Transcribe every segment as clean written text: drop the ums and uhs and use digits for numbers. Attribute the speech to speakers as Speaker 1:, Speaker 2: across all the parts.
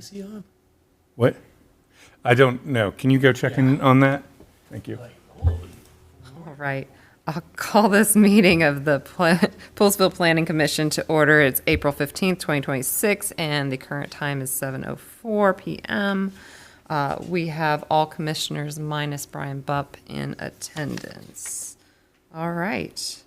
Speaker 1: is he on?
Speaker 2: What? I don't know. Can you go check in on that? Thank you.
Speaker 3: All right. I'll call this meeting of the Poolesville Planning Commission to order. It's April 15th, 2026, and the current time is 7:04 p.m. We have all commissioners minus Brian Bupp in attendance. All right.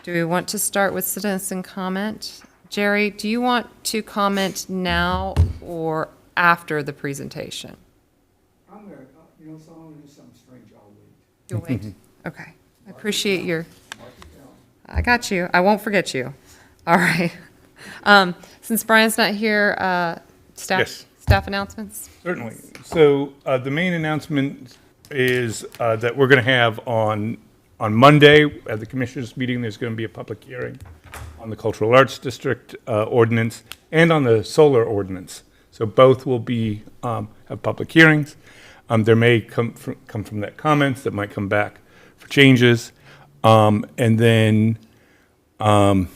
Speaker 3: Do we want to start with citizen comment? Jerry, do you want to comment now or after the presentation?
Speaker 4: I'm gonna, so I'm gonna do something strange, I'll wait.
Speaker 3: You'll wait? Okay. I appreciate your, I got you. I won't forget you. All right. Since Brian's not here,
Speaker 2: Yes.
Speaker 3: staff announcements?
Speaker 2: Certainly. So the main announcement is that we're going to have on Monday at the commissioners' meeting, there's going to be a public hearing on the Cultural Arts District ordinance and on the solar ordinance. So both will be have public hearings. There may come from that comments that might come back for changes. And then those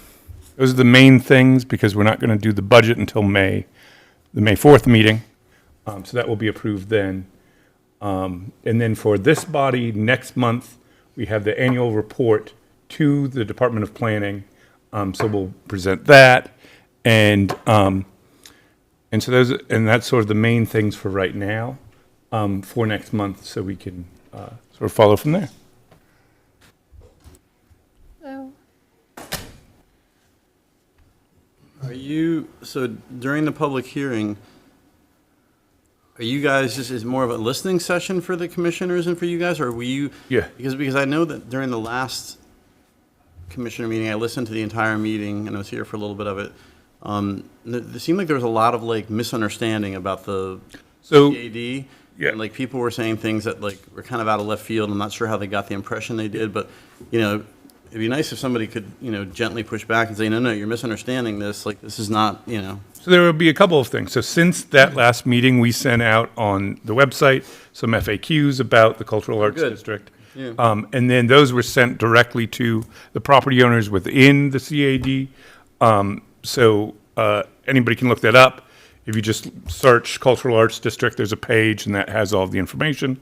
Speaker 2: are the main things because we're not going to do the budget until the May 4th meeting. So that will be approved then. And then for this body, next month, we have the annual report to the Department of Planning. So we'll present that. And so that's sort of the main things for right now for next month. So we can sort of follow from there.
Speaker 3: Hello.
Speaker 1: So during the public hearing, are you guys, just is more of a listening session for the commissioners and for you guys, or were you?
Speaker 2: Yeah.
Speaker 1: Because I know that during the last commissioner meeting, I listened to the entire meeting and I was here for a little bit of it. It seemed like there was a lot of like misunderstanding about the CAD.
Speaker 2: Yeah.
Speaker 1: And like people were saying things that like were kind of out of left field. I'm not sure how they got the impression they did, but it'd be nice if somebody could, gently push back and say, no, you're misunderstanding this. Like, this is not,
Speaker 2: So there will be a couple of things. So since that last meeting, we sent out on the website some FAQs about the Cultural Arts
Speaker 1: Good.
Speaker 2: District.
Speaker 1: Yeah.
Speaker 2: And then those were sent directly to the property owners within the CAD. So anybody can look that up. If you just search Cultural Arts District, there's a page and that has all the information.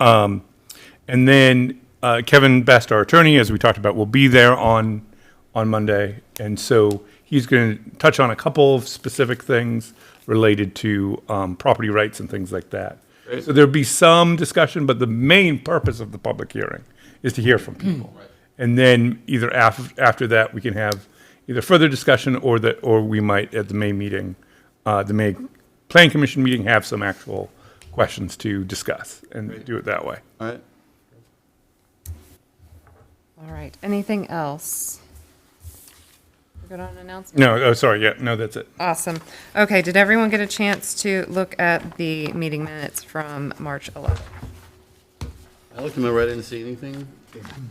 Speaker 2: And then Kevin Best, our attorney, as we talked about, will be there on Monday. And so he's going to touch on a couple of specific things related to property rights and things like that.
Speaker 1: Great.
Speaker 2: So there'll be some discussion, but the main purpose of the public hearing is to hear from people.
Speaker 1: Right.
Speaker 2: And then either after that, we can have either further discussion or we might at the May meeting, the May Planning Commission meeting, have some actual questions to discuss and do it that way.
Speaker 1: all right.
Speaker 3: All right. Anything else? We're good on announcements?
Speaker 2: No, oh, sorry, yeah, no, that's it.
Speaker 3: Awesome. Okay, did everyone get a chance to look at the meeting minutes from March 11th?
Speaker 1: I looked in my right, I didn't see anything.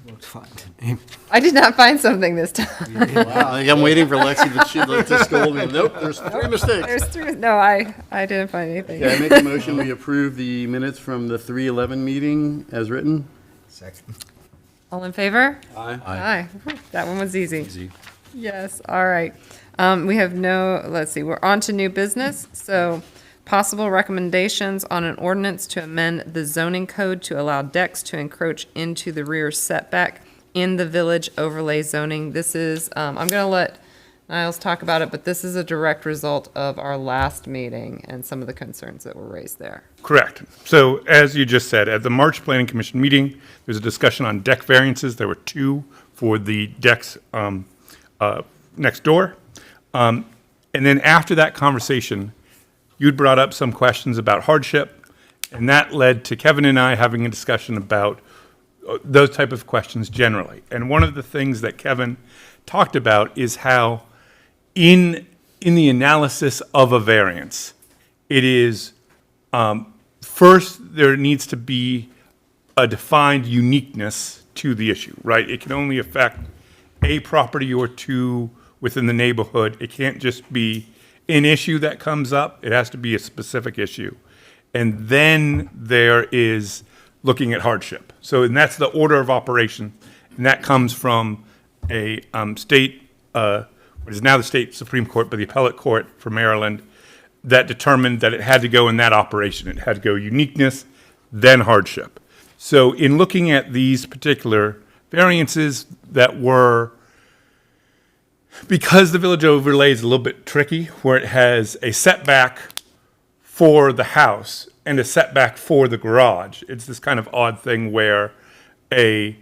Speaker 4: Looks fine to me.
Speaker 3: I did not find something this time.
Speaker 1: Wow, I'm waiting for Lexi to scold me. Nope, there's 3 mistakes.
Speaker 3: There's three, no, I didn't find anything.
Speaker 1: Yeah, I make a motion, we approve the minutes from the 3/11 meeting as written.
Speaker 4: Second.
Speaker 3: All in favor?
Speaker 1: Aye.
Speaker 3: Aye. That one was easy. Yes, all right. We have let's see, we're on to new business. So possible recommendations on an ordinance to amend the zoning code to allow decks to encroach into the rear setback in the village overlay zoning. This is, I'm going to let Niles talk about it, but this is a direct result of our last meeting and some of the concerns that were raised there.
Speaker 2: Correct. So as you just said, at the March Planning Commission meeting, there's a discussion on deck variances. There were 2 for the decks next door. And then after that conversation, you'd brought up some questions about hardship, and that led to Kevin and I having a discussion about those type of questions generally. And one of the things that Kevin talked about is how in the analysis of a variance, it is first there needs to be a defined uniqueness to the issue, right? It can only affect a property or 2 within the neighborhood. It can't just be an issue that comes up. It has to be a specific issue. And then there is looking at hardship. So, and that's the order of operation. And that comes from a state, what is now the state Supreme Court, but the appellate court for Maryland, that determined that it had to go in that operation. It had to go uniqueness, then hardship. So in looking at these particular variances that were, because the village overlay is a little bit tricky, where it has a setback for the house and a setback for the garage, it's this kind of odd thing where the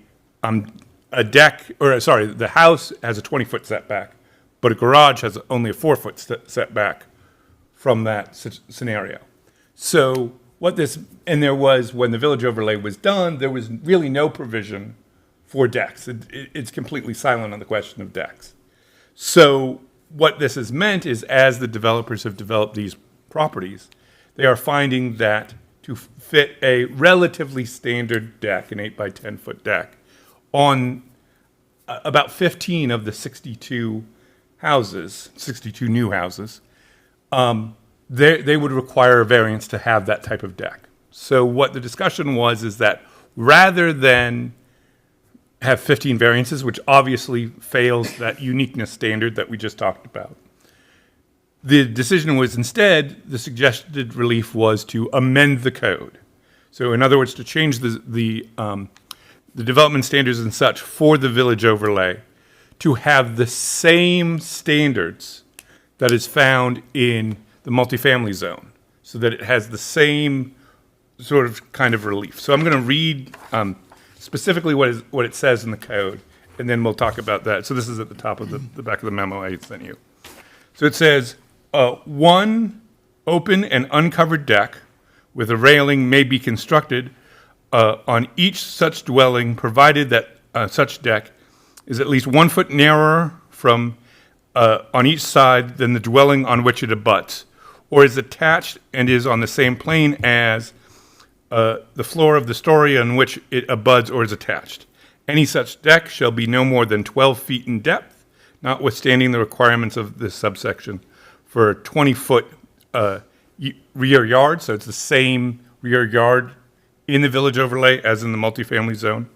Speaker 2: house has a 20-foot setback, but a garage has only a 4-foot setback from that scenario. So when the village overlay was done, there was really no provision for decks. It's completely silent on the question of decks. So what this has meant is, as the developers have developed these properties, they are finding that to fit a relatively standard deck, an 8 by 10 foot deck, on about 15 of the 62 new houses, they would require a variance to have that type of deck. So what the discussion was is that rather than have 15 variances, which obviously fails that uniqueness standard that we just talked about, the decision was instead, the suggested relief was to amend the code. So in other words, to change the development standards and such for the village overlay to have the same standards that is found in the multifamily zone, so that it has the same sort of kind of relief. So I'm going to read specifically what it says in the code, and then we'll talk about that. So this is at the top of the back of the memo I sent you. So it says, one open and uncovered deck with a railing may be constructed on each such dwelling, provided that such deck is at least 1 foot narrower from on each side than the dwelling on which it abuts, or is attached and is on the same plane as the floor of the story on which it abuts or is attached. Any such deck shall be no more than 12 feet in depth, notwithstanding the requirements of this subsection for a 20-foot rear yard. So it's the same rear yard in the village overlay as in the multifamily zone.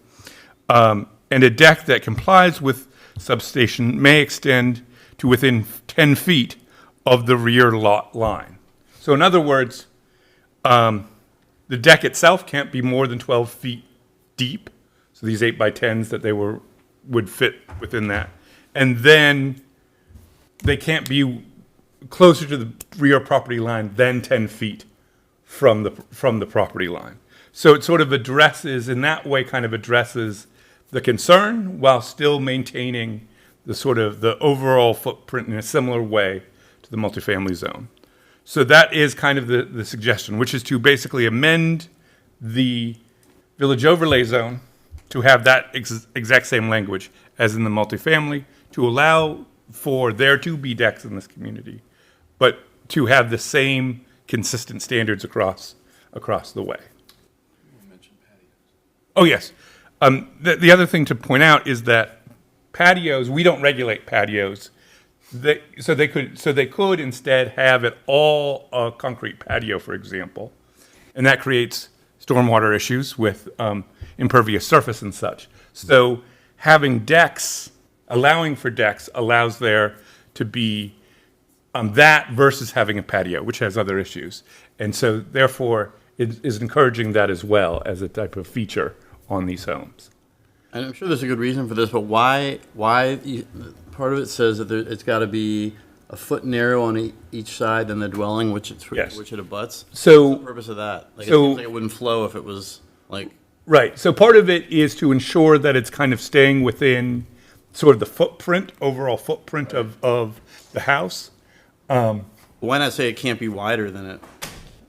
Speaker 2: And a deck that complies with substation may extend to within 10 feet of the rear lot line. So in other words, the deck itself can't be more than 12 feet deep. So these 8 by 10s that would fit within that. And then they can't be closer to the rear property line than 10 feet from the property line. So it sort of addresses, in that way, kind of addresses the concern while still maintaining the sort of the overall footprint in a similar way to the multifamily zone. So that is kind of the suggestion, which is to basically amend the village overlay zone to have that exact same language as in the multifamily, to allow for there to be decks in this community, but to have the same consistent standards across the way. Oh, yes. The other thing to point out is that patios, we don't regulate patios. So they could instead have it all a concrete patio, for example, and that creates stormwater issues with impervious surface and such. So having decks, allowing for decks, allows there to be that versus having a patio, which has other issues. And so therefore, it is encouraging that as well as a type of feature on these homes.
Speaker 1: And I'm sure there's a good reason for this, but why part of it says that it's got to be a foot narrow on each side than the dwelling which it abuts?
Speaker 2: So
Speaker 1: what's the purpose of that? Like, it
Speaker 2: so
Speaker 1: seems like it wouldn't flow if it was like...
Speaker 2: Right. So part of it is to ensure that it's kind of staying within sort of the footprint, overall footprint of the house.
Speaker 1: Why not say it can't be wider than it?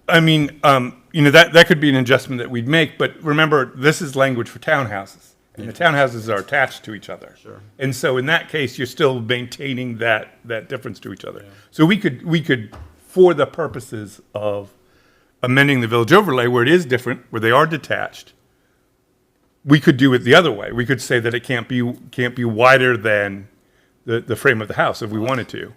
Speaker 2: I mean, that could be an adjustment that we'd make, but remember, this is language for townhouses, and the townhouses are attached to each other.
Speaker 1: Sure.
Speaker 2: And so in that case, you're still maintaining that difference to each other. Yeah. So we could, for the purposes of amending the village overlay, where it is different, where they are detached, we could do it the other way. We could say that it can't be wider than the frame of the house if we wanted to.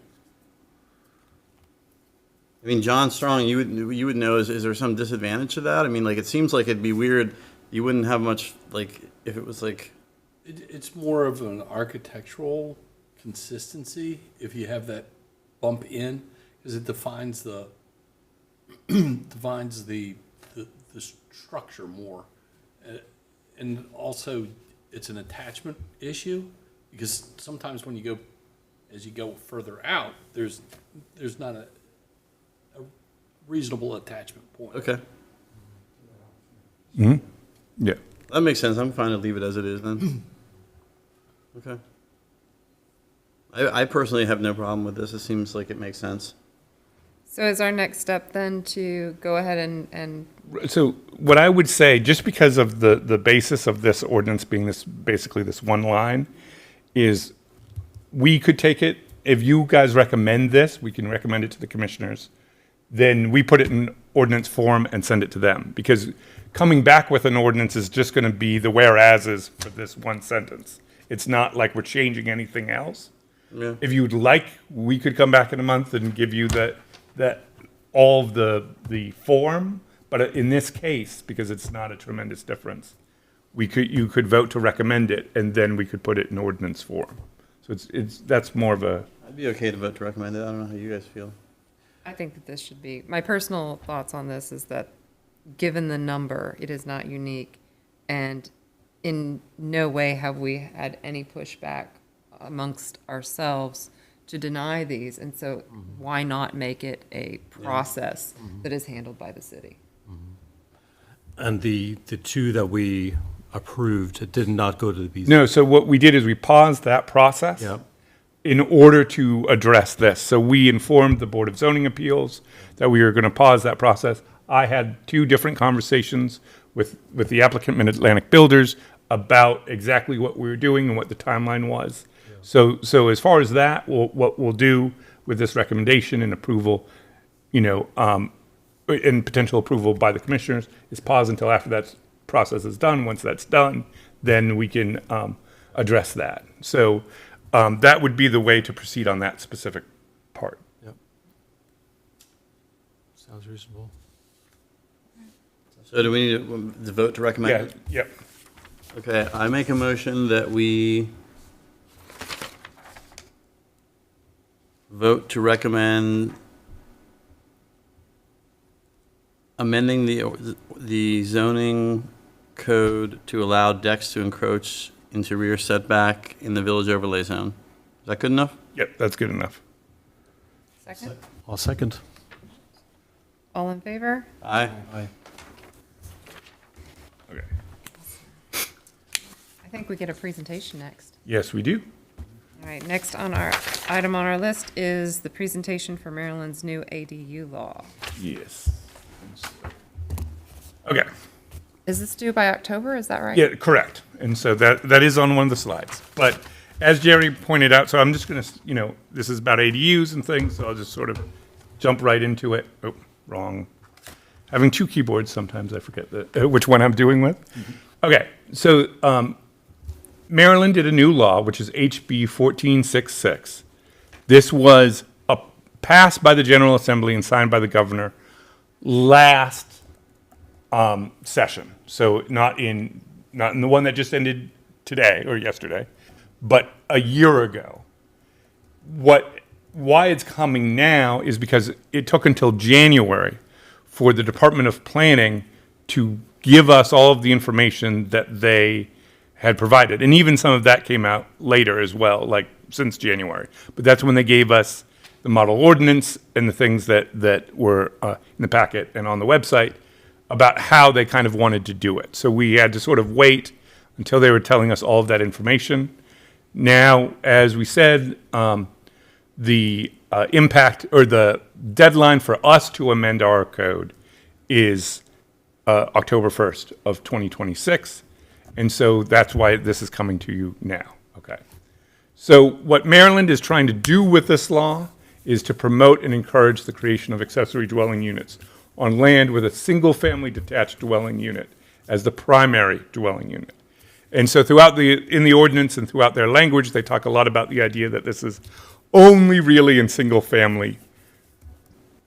Speaker 1: I mean, John Strong, you would know, is there some disadvantage to that? I mean, like, it seems like it'd be weird. You wouldn't have much, like, if it was like...
Speaker 5: It's more of an architectural consistency if you have that bump in, because it defines the defines the structure more. And also, it's an attachment issue, because sometimes when you go, as you go further out, there's not a reasonable attachment point.
Speaker 1: Okay,
Speaker 2: Yeah.
Speaker 1: that makes sense. I'm fine to leave it as it is then. Okay. I personally have no problem with this. It seems like it makes sense.
Speaker 3: So is our next step then to go ahead and
Speaker 2: So what I would say, just because of the basis of this ordinance being this, basically this one line, is we could take it, if you guys recommend this, we can recommend it to the commissioners, then we put it in ordinance form and send it to them. Because coming back with an ordinance is just gonna be the whereases for this one sentence. It's not like we're changing anything else.
Speaker 1: Yeah.
Speaker 2: If you'd like, we could come back in a month and give you that all of the form, but in this case, because it's not a tremendous difference, you could vote to recommend it, and then we could put it in ordinance form. So that's more of a,
Speaker 1: I'd be okay to vote to recommend it. I don't know how you guys feel.
Speaker 3: I think that this should be, my personal thoughts on this is that, given the number, it is not unique, and in no way have we had any pushback amongst ourselves to deny these, and so why not make it a process that is handled by the city?
Speaker 6: And the two that we approved, it did not go to the BZA.
Speaker 2: no, so what we did is we paused that process.
Speaker 6: Yeah.
Speaker 2: In order to address this. So we informed the Board of Zoning Appeals that we were going to pause that process. I had 2 different conversations with the applicant, Mid-Atlantic Builders, about exactly what we were doing and what the timeline was. So as far as that, what we'll do with this recommendation and approval, and potential approval by the commissioners, is pause until after that process is done. Once that's done, then we can address that. So that would be the way to proceed on that specific part.
Speaker 6: Yep. Sounds reasonable.
Speaker 1: So do we need to vote to recommend
Speaker 2: Yeah,
Speaker 1: it?
Speaker 2: yep.
Speaker 1: Okay, I make a motion that we vote to recommend amending the zoning code to allow decks to encroach into rear setback in the village overlay zone. Is that good enough?
Speaker 2: Yep, that's good enough.
Speaker 3: Second?
Speaker 6: I'll second.
Speaker 3: All in favor?
Speaker 1: Aye.
Speaker 6: Aye.
Speaker 2: Okay.
Speaker 3: I think we get a presentation next.
Speaker 2: Yes, we do.
Speaker 3: All right, next on our item on our list is the presentation for Maryland's new ADU law.
Speaker 2: Yes. Okay.
Speaker 3: Is this due by October, is that right?
Speaker 2: Yeah, correct. And so that is on one of the slides. But as Jerry pointed out, so I'm just going to, this is about ADUs and things, so I'll just sort of jump right into it. Oh, wrong. Having 2 keyboards, sometimes I forget which one I'm doing with. Okay, so Maryland did a new law, which is HB 1466. This was passed by the General Assembly and signed by the governor last session. So not in the one that just ended today or yesterday, but a year ago. Why it's coming now is because it took until January for the Department of Planning to give us all of the information that they had provided. And even some of that came out later as well, like since January. But that's when they gave us the model ordinance and the things that were in the packet and on the website about how they kind of wanted to do it. So we had to sort of wait until they were telling us all of that information. Now, as we said, the impact or the deadline for us to amend our code is October 1st of 2026. And so that's why this is coming to you now. Okay. So what Maryland is trying to do with this law is to promote and encourage the creation of accessory dwelling units on land with a single-family detached dwelling unit as the primary dwelling unit. And so in the ordinance and throughout their language, they talk a lot about the idea that this is only really in single-family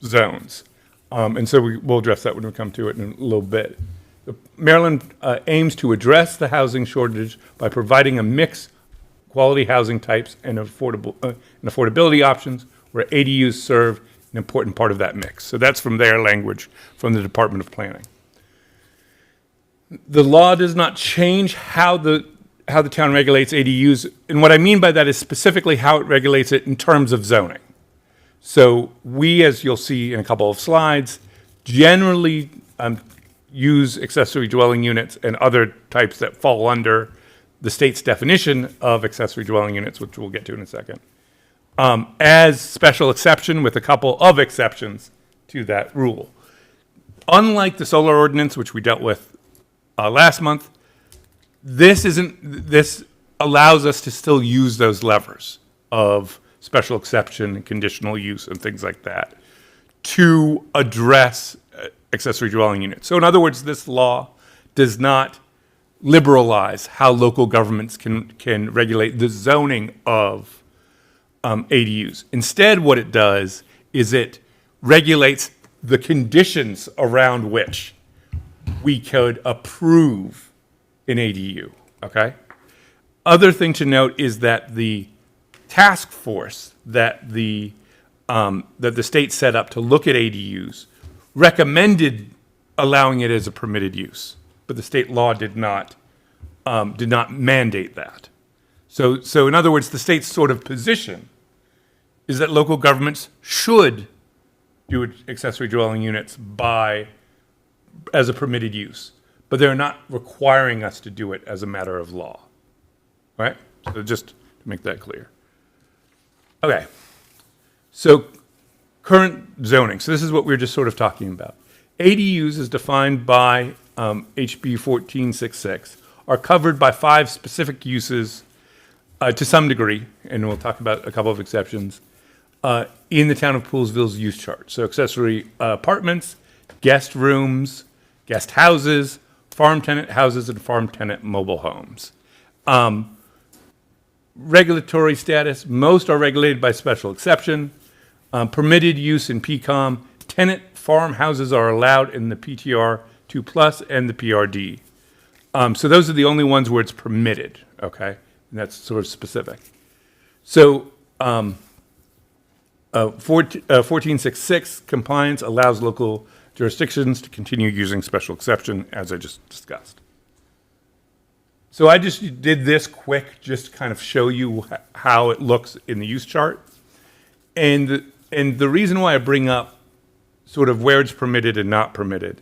Speaker 2: zones. And so we'll address that when we come to it in a little bit. Maryland aims to address the housing shortage by providing a mix quality housing types and affordability options where ADUs serve an important part of that mix. So that's from their language, from the Department of Planning. The law does not change how the town regulates ADUs, and what I mean by that is specifically how it regulates it in terms of zoning. So we, as you'll see in a couple of slides, generally use accessory dwelling units and other types that fall under the state's definition of accessory dwelling units, which we'll get to in a second, as special exception with a couple of exceptions to that rule. Unlike the solar ordinance, which we dealt with last month, this allows us to still use those levers of special exception, conditional use, and things like that to address accessory dwelling units. So in other words, this law does not liberalize how local governments can regulate the zoning of ADUs. Instead, what it does is it regulates the conditions around which we could approve an ADU, okay? Other thing to note is that the task force that the state set up to look at ADUs recommended allowing it as a permitted use, but the state law did not mandate that. So in other words, the state's sort of position is that local governments should do accessory dwelling units as a permitted use, but they're not requiring us to do it as a matter of law, right? So just to make that clear. Okay, so current zoning. So this is what we were just sort of talking about. ADUs, as defined by HB 1466, are covered by 5 specific uses to some degree, and we'll talk about a couple of exceptions, in the town of Poolesville's use chart. So accessory apartments, guest rooms, guest houses, farm tenant houses, and farm tenant mobile homes. Regulatory status, most are regulated by special exception. Permitted use in PCOM, tenant farmhouses are allowed in the PTR 2+ and the PRD. So those are the only ones where it's permitted, okay? And that's sort of specific. So 1466 compliance allows local jurisdictions to continue using special exception, as I just discussed. So I just did this quick, just to kind of show you how it looks in the use chart. And the reason why I bring up sort of where it's permitted and not permitted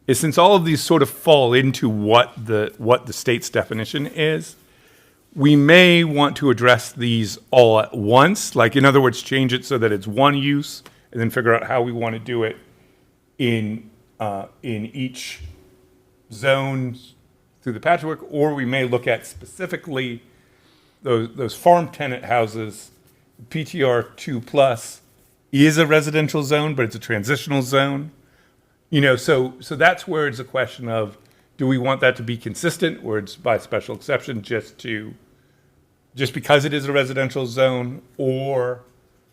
Speaker 2: is since all of these sort of fall into what the state's definition is, we may want to address these all at once. Like, in other words, change it so that it's one use, and then figure out how we want to do it in each zone through the patchwork, or we may look at specifically those farm tenant houses. PTR 2+ is a residential zone, but it's a transitional zone. You know, so that's where it's a question of, do we want that to be consistent, where it's by special exception just because it is a residential zone, or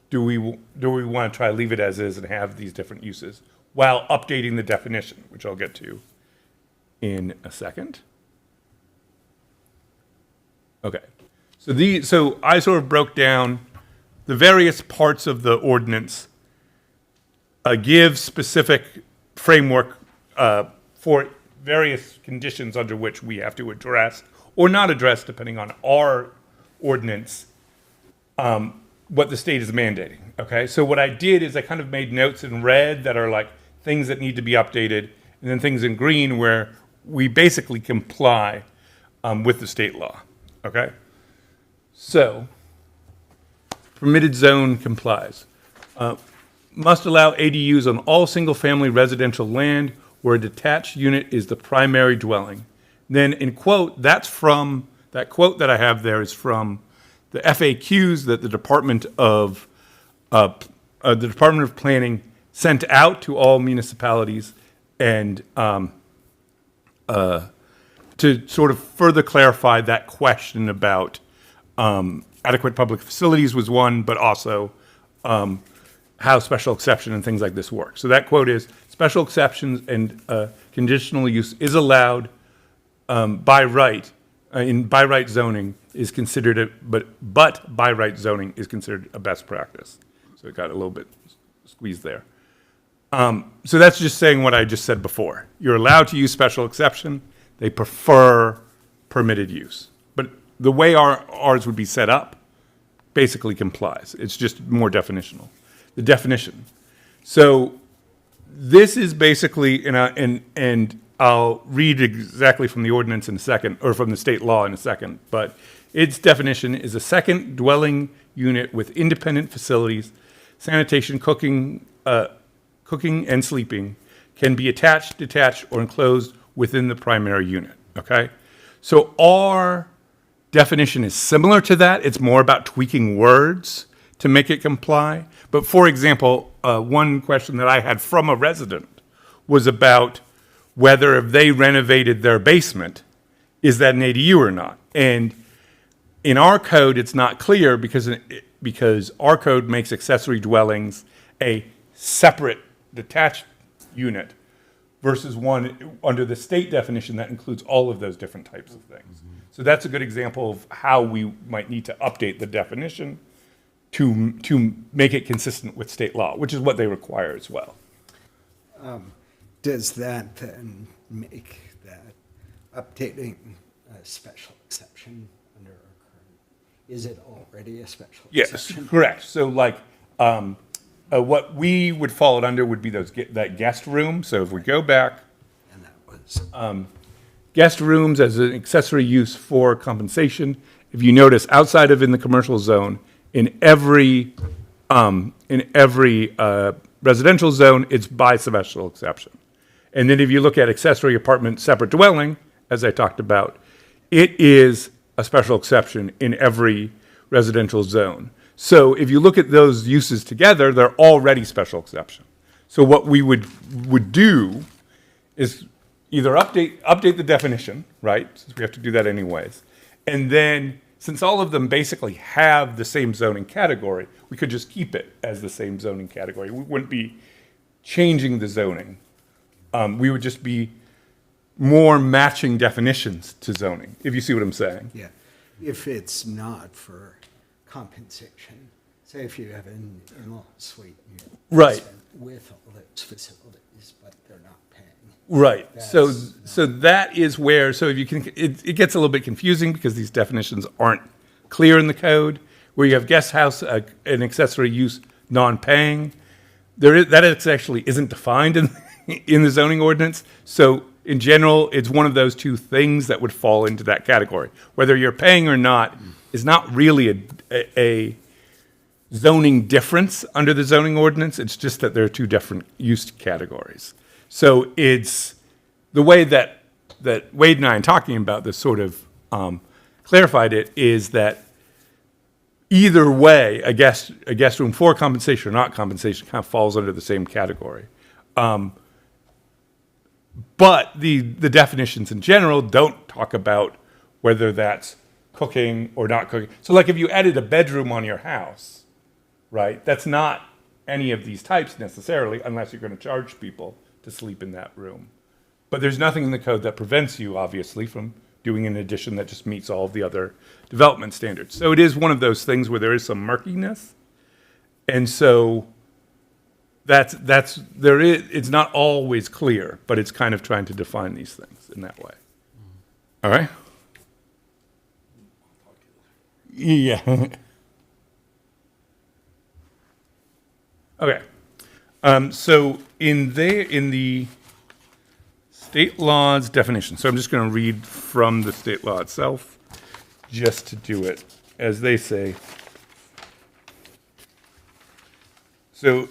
Speaker 2: do we want to try to leave it as is and have these different uses while updating the definition, which I'll get to in a second. Okay, so I sort of broke down the various parts of the ordinance, give specific framework for various conditions under which we have to address or not address, depending on our ordinance, what the state is mandating. Okay, so what I did is I kind of made notes in red that are like things that need to be updated, and then things in green where we basically comply with the state law. Okay, so permitted zone complies. Must allow ADUs on all single-family residential land where a detached unit is the primary dwelling. Then in quote, that quote that I have there is from the FAQs that the Department of Planning sent out to all municipalities, and to sort of further clarify that question about adequate public facilities was one, but also how special exception and things like this work. So that quote is, special exceptions and conditional use is allowed by right, by right zoning is considered, but by right zoning is considered a best practice. So it got a little bit squeezed there. So that's just saying what I just said before. You're allowed to use special exception. They prefer permitted use. But the way ours would be set up basically complies. It's just more definitional. The definition. So this is basically, and I'll read exactly from the ordinance in a second, or from the state law in a second, but its definition is a second dwelling unit with independent facilities, sanitation, cooking and sleeping, can be attached, detached, or enclosed within the primary unit, okay? So our definition is similar to that. It's more about tweaking words to make it comply. But for example, one question that I had from a resident was about whether if they renovated their basement, is that an ADU or not? And in our code, it's not clear because our code makes accessory dwellings a separate detached unit versus one under the state definition that includes all of those different types of things. So that's a good example of how we might need to update the definition to make it consistent with state law, which is what they require as well.
Speaker 4: Does that then make that updating a special exception under our current, is it already a special
Speaker 2: Yes,
Speaker 4: exception?
Speaker 2: correct. So like, what we would fall it under would be that guest room. So if we go back,
Speaker 4: And that was,
Speaker 2: guest rooms as an accessory use for compensation. If you notice, outside of in the commercial zone, in every residential zone, it's by special exception. And then if you look at accessory apartment separate dwelling, as I talked about, it is a special exception in every residential zone. So if you look at those uses together, they're already special exception. So what we would do is either update the definition, right? Since we have to do that anyways. And then, since all of them basically have the same zoning category, we could just keep it as the same zoning category. We wouldn't be changing the zoning. We would just be more matching definitions to zoning, if you see what I'm saying.
Speaker 4: yeah, if it's not for compensation, say if you have an in-law suite.
Speaker 2: Right.
Speaker 4: With all those facilities, but they're not paying.
Speaker 2: Right. So
Speaker 4: That's-
Speaker 2: that is where, so if you can, it gets a little bit confusing because these definitions aren't clear in the code. Where you have guest house, an accessory use non-paying, that actually isn't defined in the zoning ordinance. So in general, it's one of those two things that would fall into that category. Whether you're paying or not is not really a zoning difference under the zoning ordinance. It's just that there are two different use categories. So it's the way that Wade and I are talking about this sort of clarified it is that either way, a guest room for compensation or not compensation kind of falls under the same category. But the definitions in general don't talk about whether that's cooking or not cooking. So like if you added a bedroom on your house, right, that's not any of these types necessarily unless you're going to charge people to sleep in that room. But there's nothing in the code that prevents you, obviously, from doing an addition that just meets all of the other development standards. So it is one of those things where there is some murkiness. And so it's not always clear, but it's kind of trying to define these things in that way. All right? Yeah. Okay. So in the state law's definition, so I'm just going to read from the state law itself, just to do it as they say. So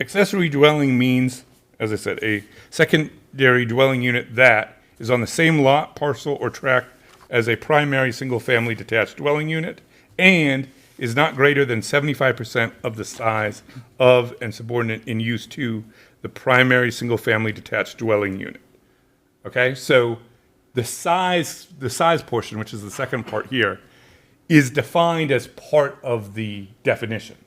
Speaker 2: accessory dwelling means, as I said, a secondary dwelling unit that is on the same lot, parcel, or tract as a primary single-family detached dwelling unit and is not greater than 75% of the size of and subordinate in use to the primary single-family detached dwelling unit. Okay, so the size portion, which is the second part here, is defined as part of the definition.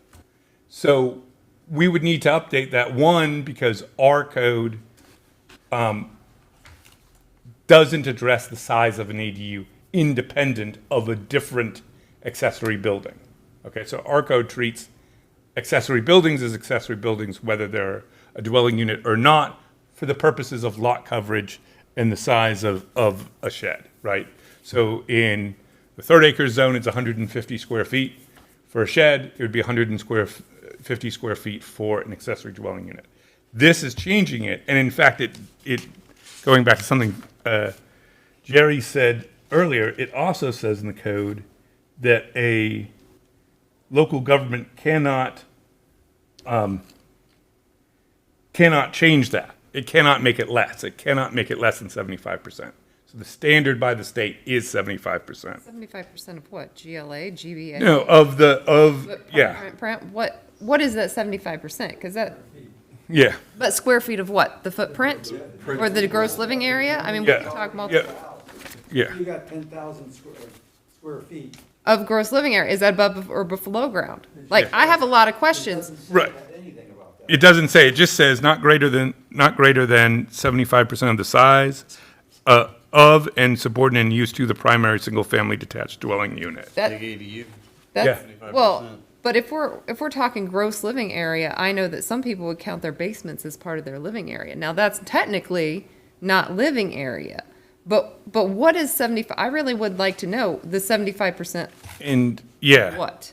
Speaker 2: So we would need to update that, one, because our code doesn't address the size of an ADU independent of a different accessory building. Okay, so our code treats accessory buildings as accessory buildings, whether they're a dwelling unit or not, for the purposes of lot coverage and the size of a shed, right? So in the third acre zone, it's 150 square feet. For a shed, it would be 150 square feet for an accessory dwelling unit. This is changing it, and in fact, it going back to something Jerry said earlier, it also says in the code that a local government cannot change that. It cannot make it less. It cannot make it less than 75%. So the standard by the state is 75%.
Speaker 3: 75% of what? GLA, GBA?
Speaker 2: No, yeah,
Speaker 3: What is that 75%? Because that,
Speaker 2: yeah,
Speaker 3: but square feet of what? The footprint? Or the gross living area? I mean, we
Speaker 2: yeah,
Speaker 3: can talk multiple.
Speaker 2: yeah.
Speaker 4: You got 10,000 square feet.
Speaker 3: Of gross living area, is that above or below ground? Like, I have a lot of questions.
Speaker 2: Right. It doesn't say, it just says not greater than 75% of the size of and subordinate in use to the primary single-family detached dwelling unit.
Speaker 3: That,
Speaker 1: Big ADU.
Speaker 3: that's,
Speaker 2: Yeah.
Speaker 3: well, but if we're talking gross living area, I know that some people would count their basements as part of their living area. Now, that's technically not living area. But what is 75? I really would like to know the 75%
Speaker 2: And, yeah,
Speaker 3: what?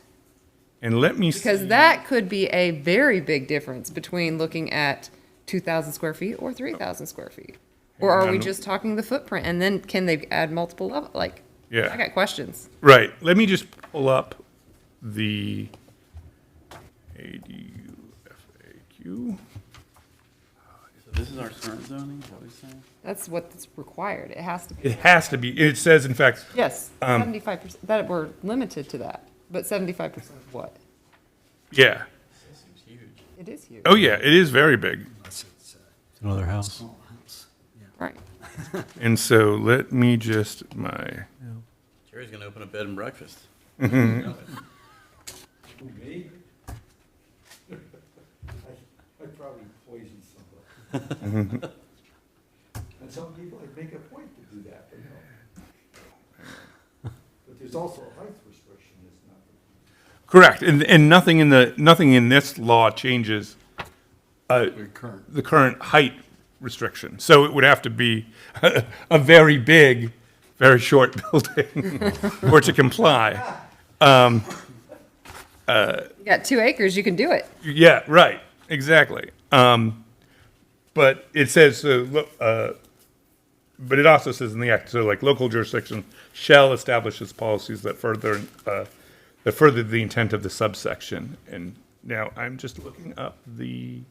Speaker 2: and let me see.
Speaker 3: Because that could be a very big difference between looking at 2,000 square feet or 3,000 square feet. Or are we just talking the footprint? And then can they add multiple level? Like,
Speaker 2: Yeah.
Speaker 3: I got questions.
Speaker 2: Right, let me just pull up the ADU FAQ.
Speaker 1: So this is our current zoning, is that what he's saying?
Speaker 3: That's what's required. It has to be.
Speaker 2: It has to be, it says, in fact,
Speaker 3: Yes, 75%, that we're limited to that. But 75% of what?
Speaker 2: yeah.
Speaker 1: This seems huge.
Speaker 3: It is huge.
Speaker 2: Oh, yeah, it is very big.
Speaker 6: Another house.
Speaker 4: Small house.
Speaker 3: Right.
Speaker 2: And so let me just,
Speaker 1: Jerry's gonna open a bed and breakfast.
Speaker 4: Me? I probably poisoned somebody. And some people, I'd make a point to do that, but no. But there's also a height restriction, isn't there?
Speaker 2: correct, and nothing in this law changes
Speaker 5: Current.
Speaker 2: the current height restriction. So it would have to be a very big, very short building for it to comply.
Speaker 3: You got 2 acres, you can do it.
Speaker 2: Yeah, right, exactly. But it says, but it also says in the act, so like local jurisdiction shall establish its policies that further the intent of the subsection. And now I'm just looking up the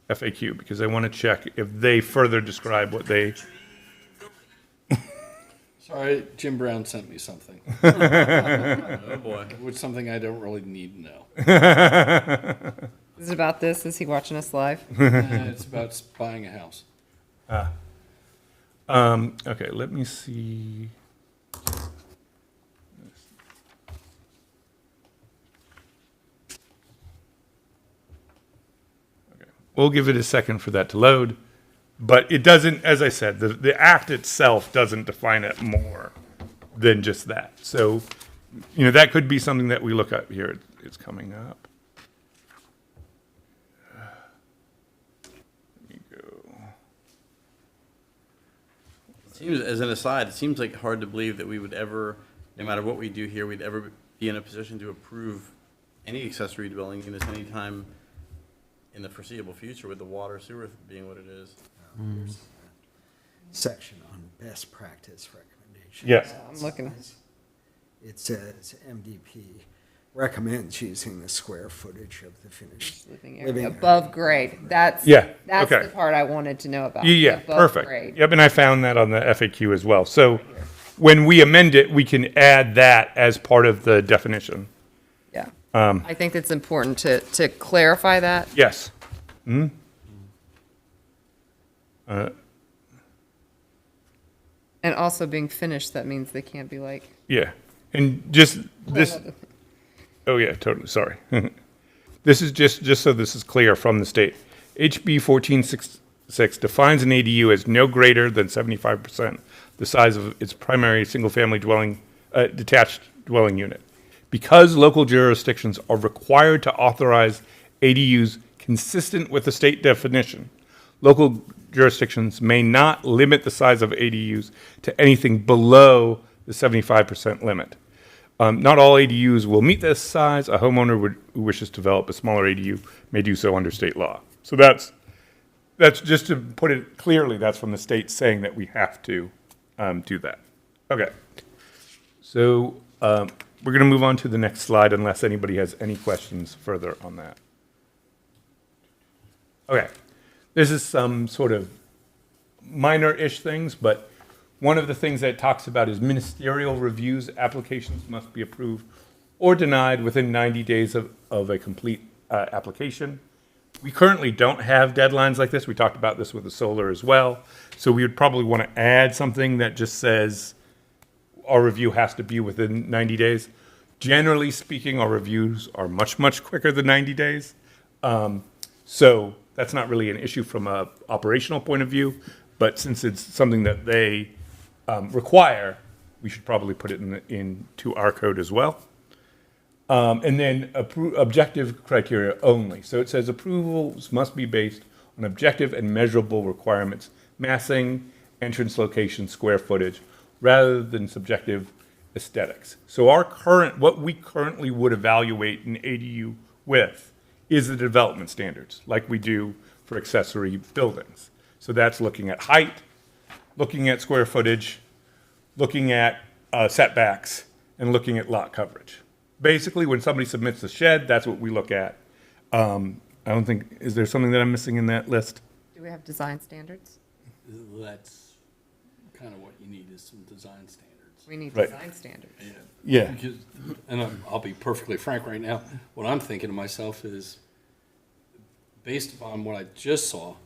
Speaker 2: FAQ because I want to check if they further describe what they,
Speaker 5: Sorry, Jim Brown sent me something,
Speaker 1: Oh, boy.
Speaker 5: which is something I don't really need to know.
Speaker 3: Is it about this? Is he watching us live?
Speaker 5: It's about buying a house.
Speaker 2: okay, let me see. Okay, we'll give it a second for that to load, but it doesn't, as I said, the act itself doesn't define it more than just that. So, that could be something that we look at here. It's coming up. Let me go.
Speaker 1: Seems, as an aside, it seems like hard to believe that we would ever, no matter what we do here, we'd ever be in a position to approve any accessory dwelling units anytime in the foreseeable future with the water sewer being what it is.
Speaker 4: Section on best practice recommendations.
Speaker 2: Yeah.
Speaker 3: I'm looking.
Speaker 4: It says MDP recommends using the square footage of the finished
Speaker 3: Living
Speaker 4: living
Speaker 3: area, above grade. That's
Speaker 2: Yeah,
Speaker 3: That's
Speaker 2: okay.
Speaker 3: the part I wanted to know about.
Speaker 2: Yeah,
Speaker 3: Above
Speaker 2: perfect.
Speaker 3: grade.
Speaker 2: Yep, and I found that on the FAQ as well. So when we amend it, we can add that as part of the definition.
Speaker 3: Yeah. I think it's important to clarify that.
Speaker 2: Yes.
Speaker 3: And also being finished, that means they can't be like.
Speaker 2: Yeah. And just this, oh yeah, totally, sorry. This is just so this is clear from the state. HB 1466 defines an ADU as no greater than 75% the size of its primary single-family dwelling, detached dwelling unit. Because local jurisdictions are required to authorize ADUs consistent with the state definition, local jurisdictions may not limit the size of ADUs to anything below the 75% limit. Not all ADUs will meet this size. A homeowner who wishes to develop a smaller ADU may do so under state law. So that's just to put it clearly, that's from the state saying that we have to do that. Okay. So we're going to move on to the next slide unless anybody has any questions further on that. Okay. This is some sort of minor-ish things, but one of the things that it talks about is ministerial reviews. Applications must be approved or denied within 90 days of a complete application. We currently don't have deadlines like this. We talked about this with the solar as well. So we would probably want to add something that just says our review has to be within 90 days. Generally speaking, our reviews are much, much quicker than 90 days. So that's not really an issue from an operational point of view. But since it's something that they require, we should probably put it into our code as well. And then objective criteria only. So it says approvals must be based on objective and measurable requirements, massing, entrance location, square footage, rather than subjective aesthetics. So what we currently would evaluate an ADU with is the development standards, like we do for accessory buildings. So that's looking at height, looking at square footage, looking at setbacks, and looking at lot coverage. Basically, when somebody submits a shed, that's what we look at. I don't think, is there something that I'm missing in that list?
Speaker 3: Do we have design standards?
Speaker 5: That's kind of what you need is some design standards.
Speaker 3: We need
Speaker 2: Right.
Speaker 3: design standards.
Speaker 2: Yeah.
Speaker 5: Because, and I'll be perfectly frank right now, what I'm thinking to myself is, based upon what I just saw,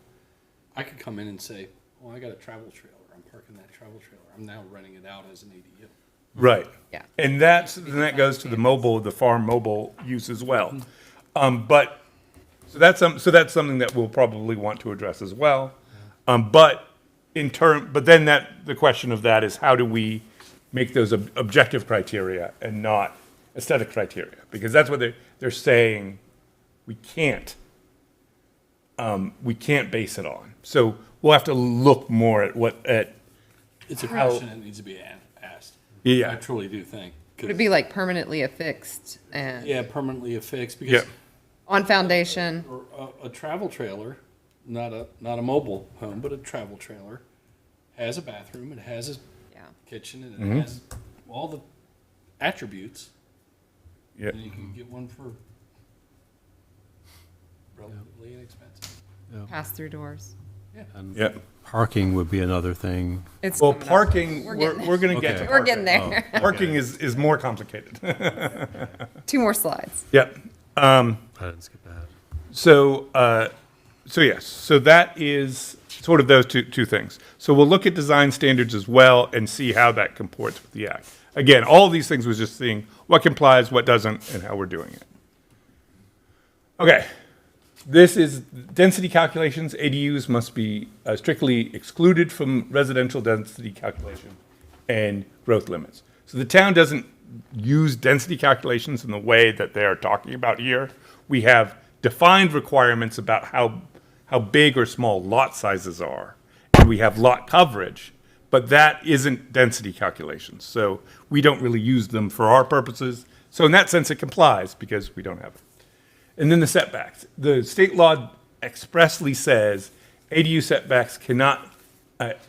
Speaker 5: I could come in and say, well, I got a travel trailer. I'm parking that travel trailer. I'm now renting it out as an ADU.
Speaker 2: Right.
Speaker 3: Yeah.
Speaker 2: And that goes to the farm mobile use as well. But so that's something that we'll probably want to address as well. But then the question of that is how do we make those objective criteria and not aesthetic criteria? Because that's what they're saying we can't base it on. So we'll have to look more at
Speaker 5: It's a question that needs to be asked.
Speaker 2: Yeah.
Speaker 5: I truly do think. 'Cause-
Speaker 3: Would it be like permanently affixed and
Speaker 5: Yeah, permanently affixed,
Speaker 2: Yeah.
Speaker 5: because
Speaker 3: on foundation?
Speaker 5: or a travel trailer, not a mobile home, but a travel trailer, has a bathroom, it has a
Speaker 3: Yeah.
Speaker 5: kitchen, and
Speaker 2: Mm-hmm.
Speaker 5: it has all the attributes.
Speaker 2: Yeah.
Speaker 5: And you can get one for relatively inexpensive.
Speaker 3: Pass-through doors.
Speaker 6: And
Speaker 2: Yeah.
Speaker 6: parking would be another thing.
Speaker 3: It's
Speaker 2: Well,
Speaker 3: coming up.
Speaker 2: parking,
Speaker 3: We're
Speaker 2: we're
Speaker 3: getting
Speaker 2: going to get to
Speaker 6: Okay.
Speaker 3: We're getting there.
Speaker 2: Parking is more complicated.
Speaker 3: 2 more slides.
Speaker 2: Yep.
Speaker 6: I didn't skip that.
Speaker 2: So yes, so that is sort of those two things. So we'll look at design standards as well and see how that comports with the act. Again, all of these things was just seeing what complies, what doesn't, and how we're doing it. Okay. This is density calculations. ADUs must be strictly excluded from residential density calculation and growth limits. So the town doesn't use density calculations in the way that they're talking about here. We have defined requirements about how big or small lot sizes are, and we have lot coverage, but that isn't density calculations. So we don't really use them for our purposes. So in that sense, it complies because we don't have it. And then the setbacks. The state law expressly says ADU setbacks cannot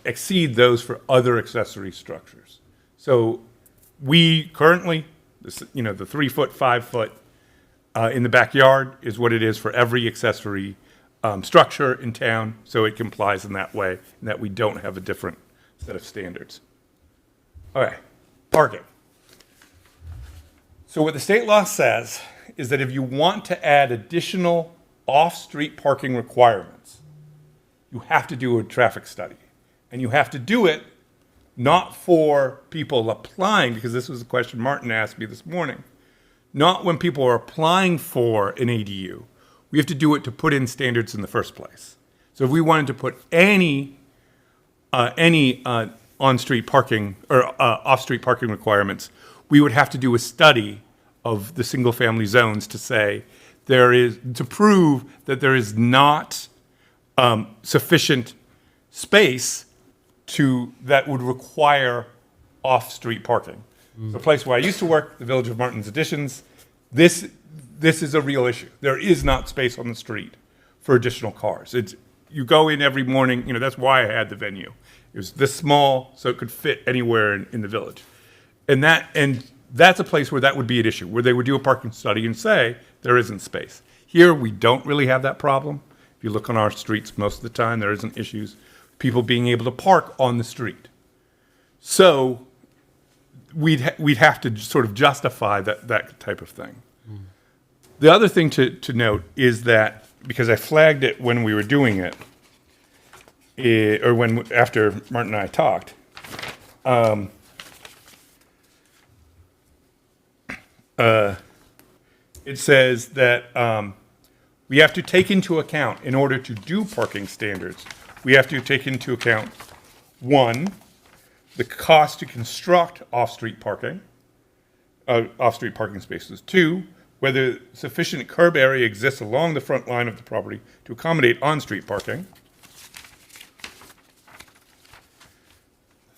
Speaker 2: exceed those for other accessory structures. So we currently, the 3 foot, 5 foot in the backyard is what it is for every accessory structure in town. So it complies in that way, and that we don't have a different set of standards. Okay, parking. So what the state law says is that if you want to add additional off-street parking requirements, you have to do a traffic study. And you have to do it not for people applying, because this was a question Martin asked me this morning, not when people are applying for an ADU. We have to do it to put in standards in the first place. So if we wanted to put any on-street parking or off-street parking requirements, we would have to do a study of the single-family zones to say to prove that there is not sufficient space that would require off-street parking. The place where I used to work, the Village of Martin's Additions, this is a real issue. There is not space on the street for additional cars. You go in every morning, that's why I had the venue. It was this small, so it could fit anywhere in the village. And that's a place where that would be an issue, where they would do a parking study and say there isn't space. Here, we don't really have that problem. If you look on our streets, most of the time, there isn't issues. People being able to park on the street. So we'd have to sort of justify that type of thing. The other thing to note is that, because I flagged it when we were doing it, after Martin and I talked, it says that we have to take into account, in order to do parking standards, we have to take into account, 1, the cost to construct off-street parking spaces. 2, whether sufficient curb area exists along the front line of the property to accommodate on-street parking.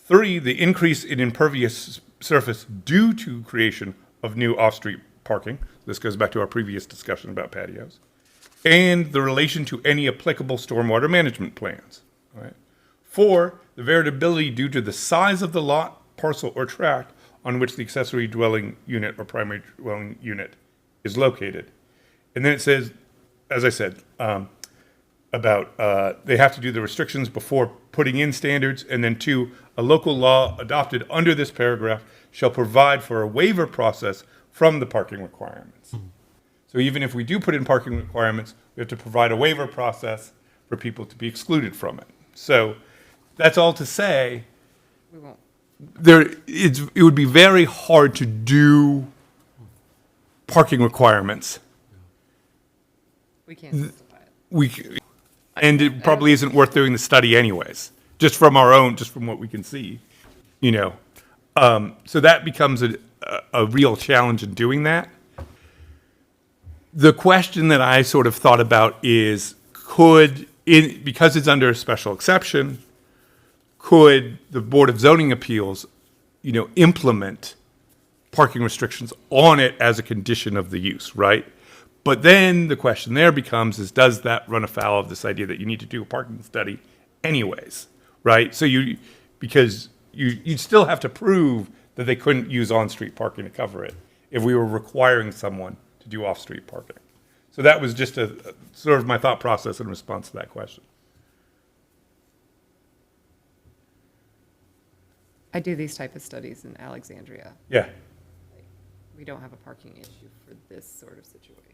Speaker 2: 3, the increase in impervious surface due to creation of new off-street parking. This goes back to our previous discussion about patios. And the relation to any applicable stormwater management plans. All right. 4, the variability due to the size of the lot, parcel, or tract on which the accessory dwelling unit or primary dwelling unit is located. And then it says, as I said, about they have to do the restrictions before putting in standards. And then 2, a local law adopted under this paragraph shall provide for a waiver process from the parking requirements. So even if we do put in parking requirements, we have to provide a waiver process for people to be excluded from it. So that's all to say,
Speaker 3: We won't.
Speaker 2: it would be very hard to do parking requirements.
Speaker 3: We can't justify it.
Speaker 2: And it probably isn't worth doing the study anyways, just from what we can see, So that becomes a real challenge in doing that. The question that I sort of thought about is, because it's under a special exception, could the Board of Zoning Appeals, implement parking restrictions on it as a condition of the use, right? But then the question there becomes does that run afoul of this idea that you need to do a parking study anyways, right? So because you'd still have to prove that they couldn't use on-street parking to cover it if we were requiring someone to do off-street parking. So that was just a sort of my thought process in response to that question.
Speaker 3: I do these type of studies in Alexandria.
Speaker 2: Yeah,
Speaker 3: We don't have a parking issue for this sort of situation.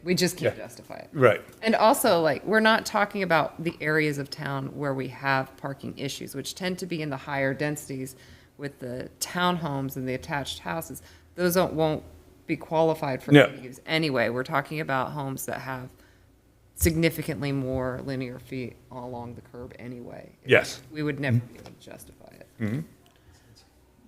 Speaker 3: We just can't
Speaker 2: Yeah.
Speaker 3: justify it.
Speaker 2: right.
Speaker 3: And also, we're not talking about the areas of town where we have parking issues, which tend to be in the higher densities with the townhomes and the attached houses. Those won't be qualified for
Speaker 2: No.
Speaker 3: ADUs anyway. We're talking about homes that have significantly more linear feet along the curb anyway.
Speaker 2: Yes.
Speaker 3: We would never be able to justify it.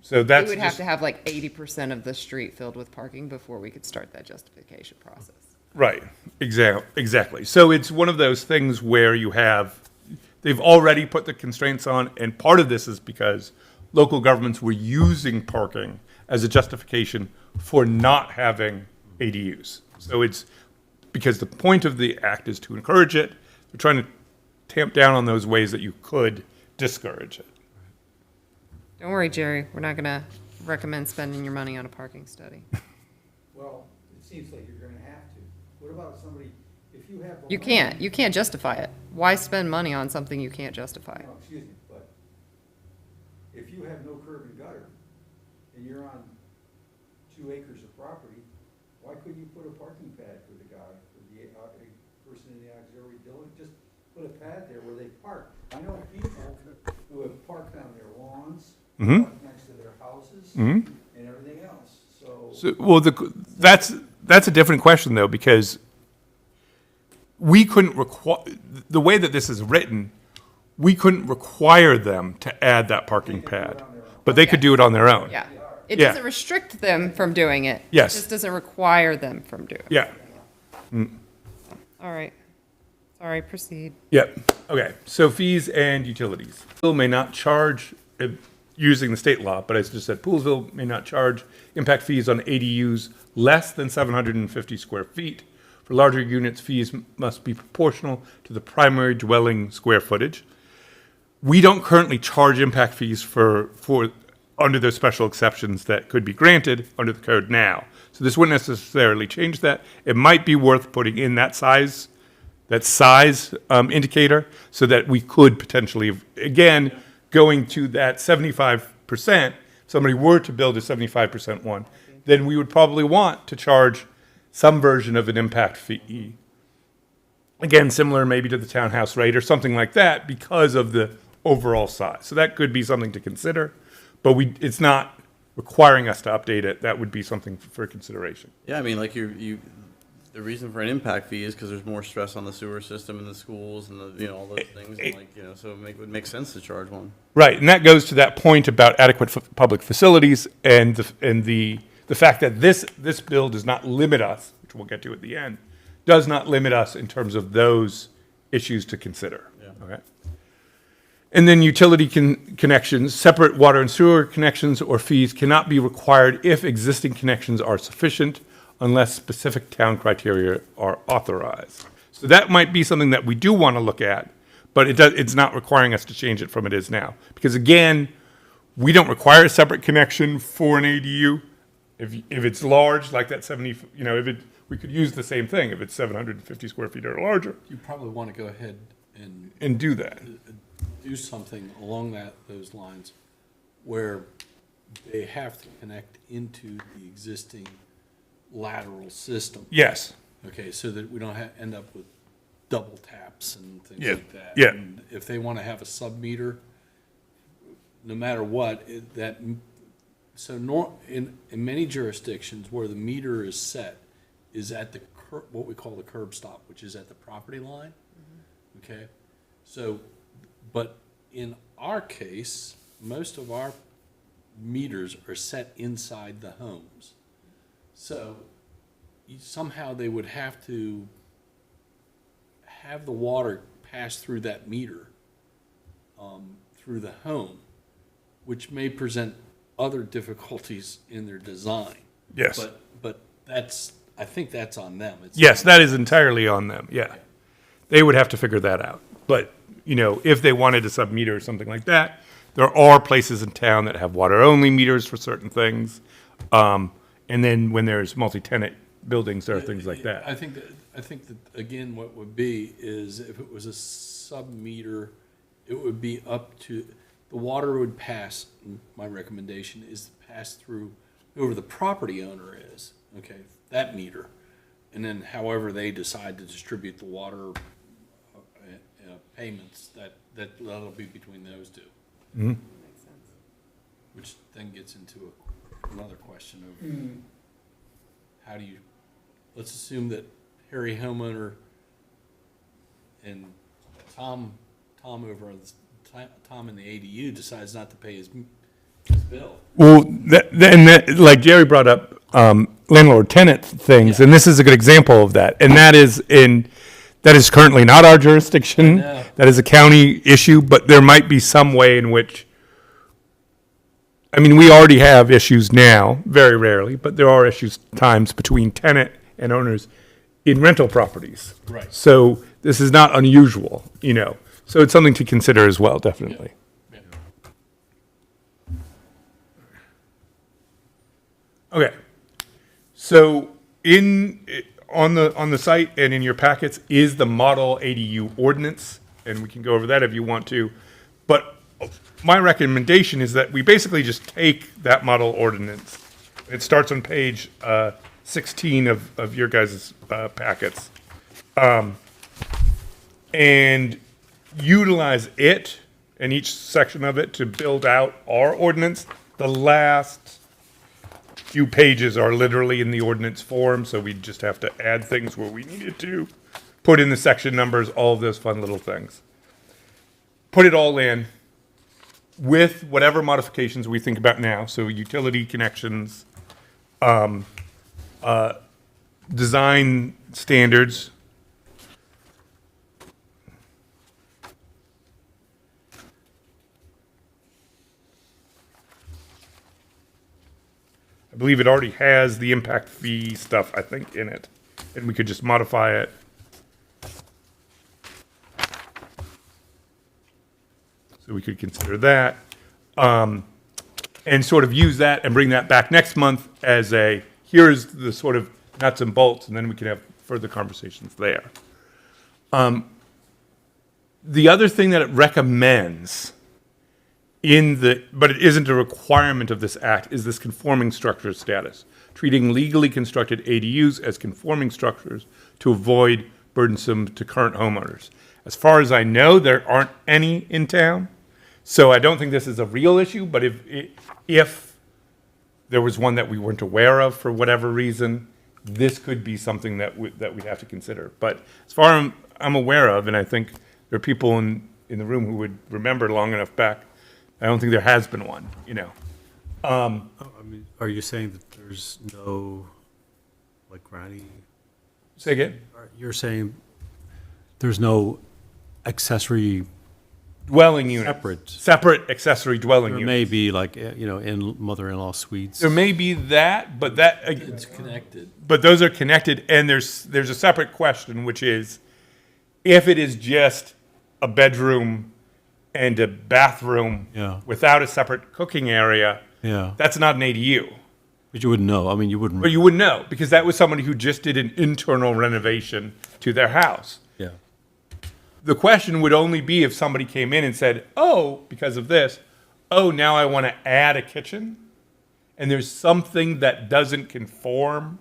Speaker 2: So
Speaker 3: We
Speaker 2: that's
Speaker 3: would have
Speaker 2: just,
Speaker 3: to have 80% of the street filled with parking before we could start that justification process.
Speaker 2: right, exactly. So it's one of those things where they've already put the constraints on, and part of this is because local governments were using parking as a justification for not having ADUs. So it's because the point of the act is to encourage it. They're trying to tamp down on those ways that you could discourage it.
Speaker 3: Don't worry, Jerry, we're not gonna recommend spending your money on a parking study.
Speaker 4: Well, it seems like you're gonna have to. What about somebody, if you have. the
Speaker 3: You
Speaker 4: land-
Speaker 3: can't justify it. Why spend money on something you can't justify?
Speaker 4: No, excuse me, but if you have no curb and gutter, and you're on 2 acres of property, why couldn't you put a parking pad for the guy, for the person in the auxiliary building? Just put a pad there where they park. I know people who have parked on their lawns, parked next to their houses, and everything else,
Speaker 2: So, well, that's a different question though, because we couldn't require, the way that this is written, we couldn't require them to add that parking pad, but they could do it on their own.
Speaker 3: Yeah, It
Speaker 2: Yeah.
Speaker 3: doesn't restrict them from doing it.
Speaker 2: Yes.
Speaker 3: It just doesn't require them from doing it.
Speaker 2: Yeah.
Speaker 3: All right. Sorry, proceed.
Speaker 2: Yep. Okay. So fees and utilities. Poolesville may not charge, using the state law, but as I just said, Poolesville may not charge impact fees on ADUs less than 750 square feet. For larger units, fees must be proportional to the primary dwelling square footage. We don't currently charge impact fees for under those special exceptions that could be granted under the code now. So this wouldn't necessarily change that. It might be worth putting in that size indicator so that we could potentially, again, going to that 75%, somebody were to build a 75% one, then we would probably want to charge some version of an impact fee. Again, similar maybe to the townhouse rate or something like that because of the overall size. So that could be something to consider, but it's not requiring us to update it. That would be something for consideration.
Speaker 1: Yeah, I mean, like the reason for an impact fee is because there's more stress on the sewer system and the schools and all those things. And so it would make sense to charge one.
Speaker 2: Right, and that goes to that point about adequate public facilities and the fact that this bill does not limit us, which we'll get to at the end, does not limit us in terms of those issues to consider.
Speaker 1: Yeah.
Speaker 2: Okay. And then utility connections, separate water and sewer connections or fees cannot be required if existing connections are sufficient unless specific town criteria are authorized. So that might be something that we do want to look at, but it's not requiring us to change it from it is now. Because again, we don't require a separate connection for an ADU. If it's large, like that 70, we could use the same thing if it's 750 square feet or larger
Speaker 5: You probably want to go ahead
Speaker 2: and do that.
Speaker 5: do something along those lines where they have to connect into the existing lateral system.
Speaker 2: Yes.
Speaker 5: Okay, so that we don't end up with double taps and things
Speaker 2: Yeah,
Speaker 5: like that.
Speaker 2: yeah.
Speaker 5: And if they want to have a sub-meter, no matter what, in many jurisdictions where the meter is set is at what we call the curb stop, which is at the property line. Okay, so, but in our case, most of our meters are set inside the homes. So somehow they would have to have the water pass through that meter through the home, which may present other difficulties in their design.
Speaker 2: Yes.
Speaker 5: But I think that's on them.
Speaker 2: Yes, that is entirely on them. Yeah. They would have to figure that out. But, if they wanted a sub-meter or something like that, there are places in town that have water-only meters for certain things. And then when there's multi-tenant buildings, there are things like that.
Speaker 5: I think that again, what would be is if it was a sub-meter, it would be up to, the water would pass, my recommendation is to pass through whoever the property owner is, okay, that meter. And then however they decide to distribute the water payments, that'll be between those two.
Speaker 2: Mm-hmm.
Speaker 5: Which then gets into another question of how do you, let's assume that Harry homeowner and Tom over on Tom in the ADU decides not to pay his bill.
Speaker 2: Well, like Jerry brought up, landlord-tenant things, and this is a good example of that. And that is currently not our jurisdiction.
Speaker 5: I know.
Speaker 2: That is a county issue, but there might be some way in which, we already have issues now, very rarely, but there are times between tenant and owners in rental properties.
Speaker 5: Right.
Speaker 2: So this is not unusual, So it's something to consider as well, definitely.
Speaker 5: Yeah.
Speaker 2: Okay. So on the site and in your packets is the model ADU ordinance, and we can go over that if you want to. But my recommendation is that we basically just take that model ordinance. It starts on page 16 of your guys' packets. And utilize it and each section of it to build out our ordinance. The last few pages are literally in the ordinance form, so we just have to add things where we needed to, put in the section numbers, all of those fun little things. Put it all in, with whatever modifications we think about now, so utility connections, design standards. I believe it already has the impact fee stuff, I think, in it, and we could just modify it. So we could consider that, and sort of use that and bring that back next month as a, here's the sort of nuts and bolts, and then we can have further conversations there. The other thing that it recommends but it isn't a requirement of this act, is this conforming structure status, treating legally constructed ADUs as conforming structures to avoid burdensome to current homeowners. As far as I know, there aren't any in town, so I don't think this is a real issue, but if there was one that we weren't aware of for whatever reason, this could be something that we'd have to consider. But as far as I'm aware of, and I think there are people in the room who would remember long enough back, I don't think there has been one, you know.
Speaker 6: I mean, are you saying that there's no, like, granny?
Speaker 2: Say again?
Speaker 6: You're saying there's no accessory,
Speaker 2: Dwelling unit. Separate accessory dwelling
Speaker 6: there
Speaker 2: unit.
Speaker 6: may be like, in mother-in-law suites.
Speaker 2: There may be that, but that,
Speaker 5: It's connected.
Speaker 2: but those are connected, and there's a separate question, which is, if it is just a bedroom and a bathroom
Speaker 6: Yeah.
Speaker 2: without a separate cooking area,
Speaker 6: Yeah,
Speaker 2: that's not an ADU.
Speaker 6: but you wouldn't know. I mean, you wouldn't.
Speaker 2: But you wouldn't know, because that was somebody who just did an internal renovation to their house.
Speaker 6: Yeah,
Speaker 2: The question would only be if somebody came in and said, oh, because of this, oh, now I want to add a kitchen, and there's something that doesn't conform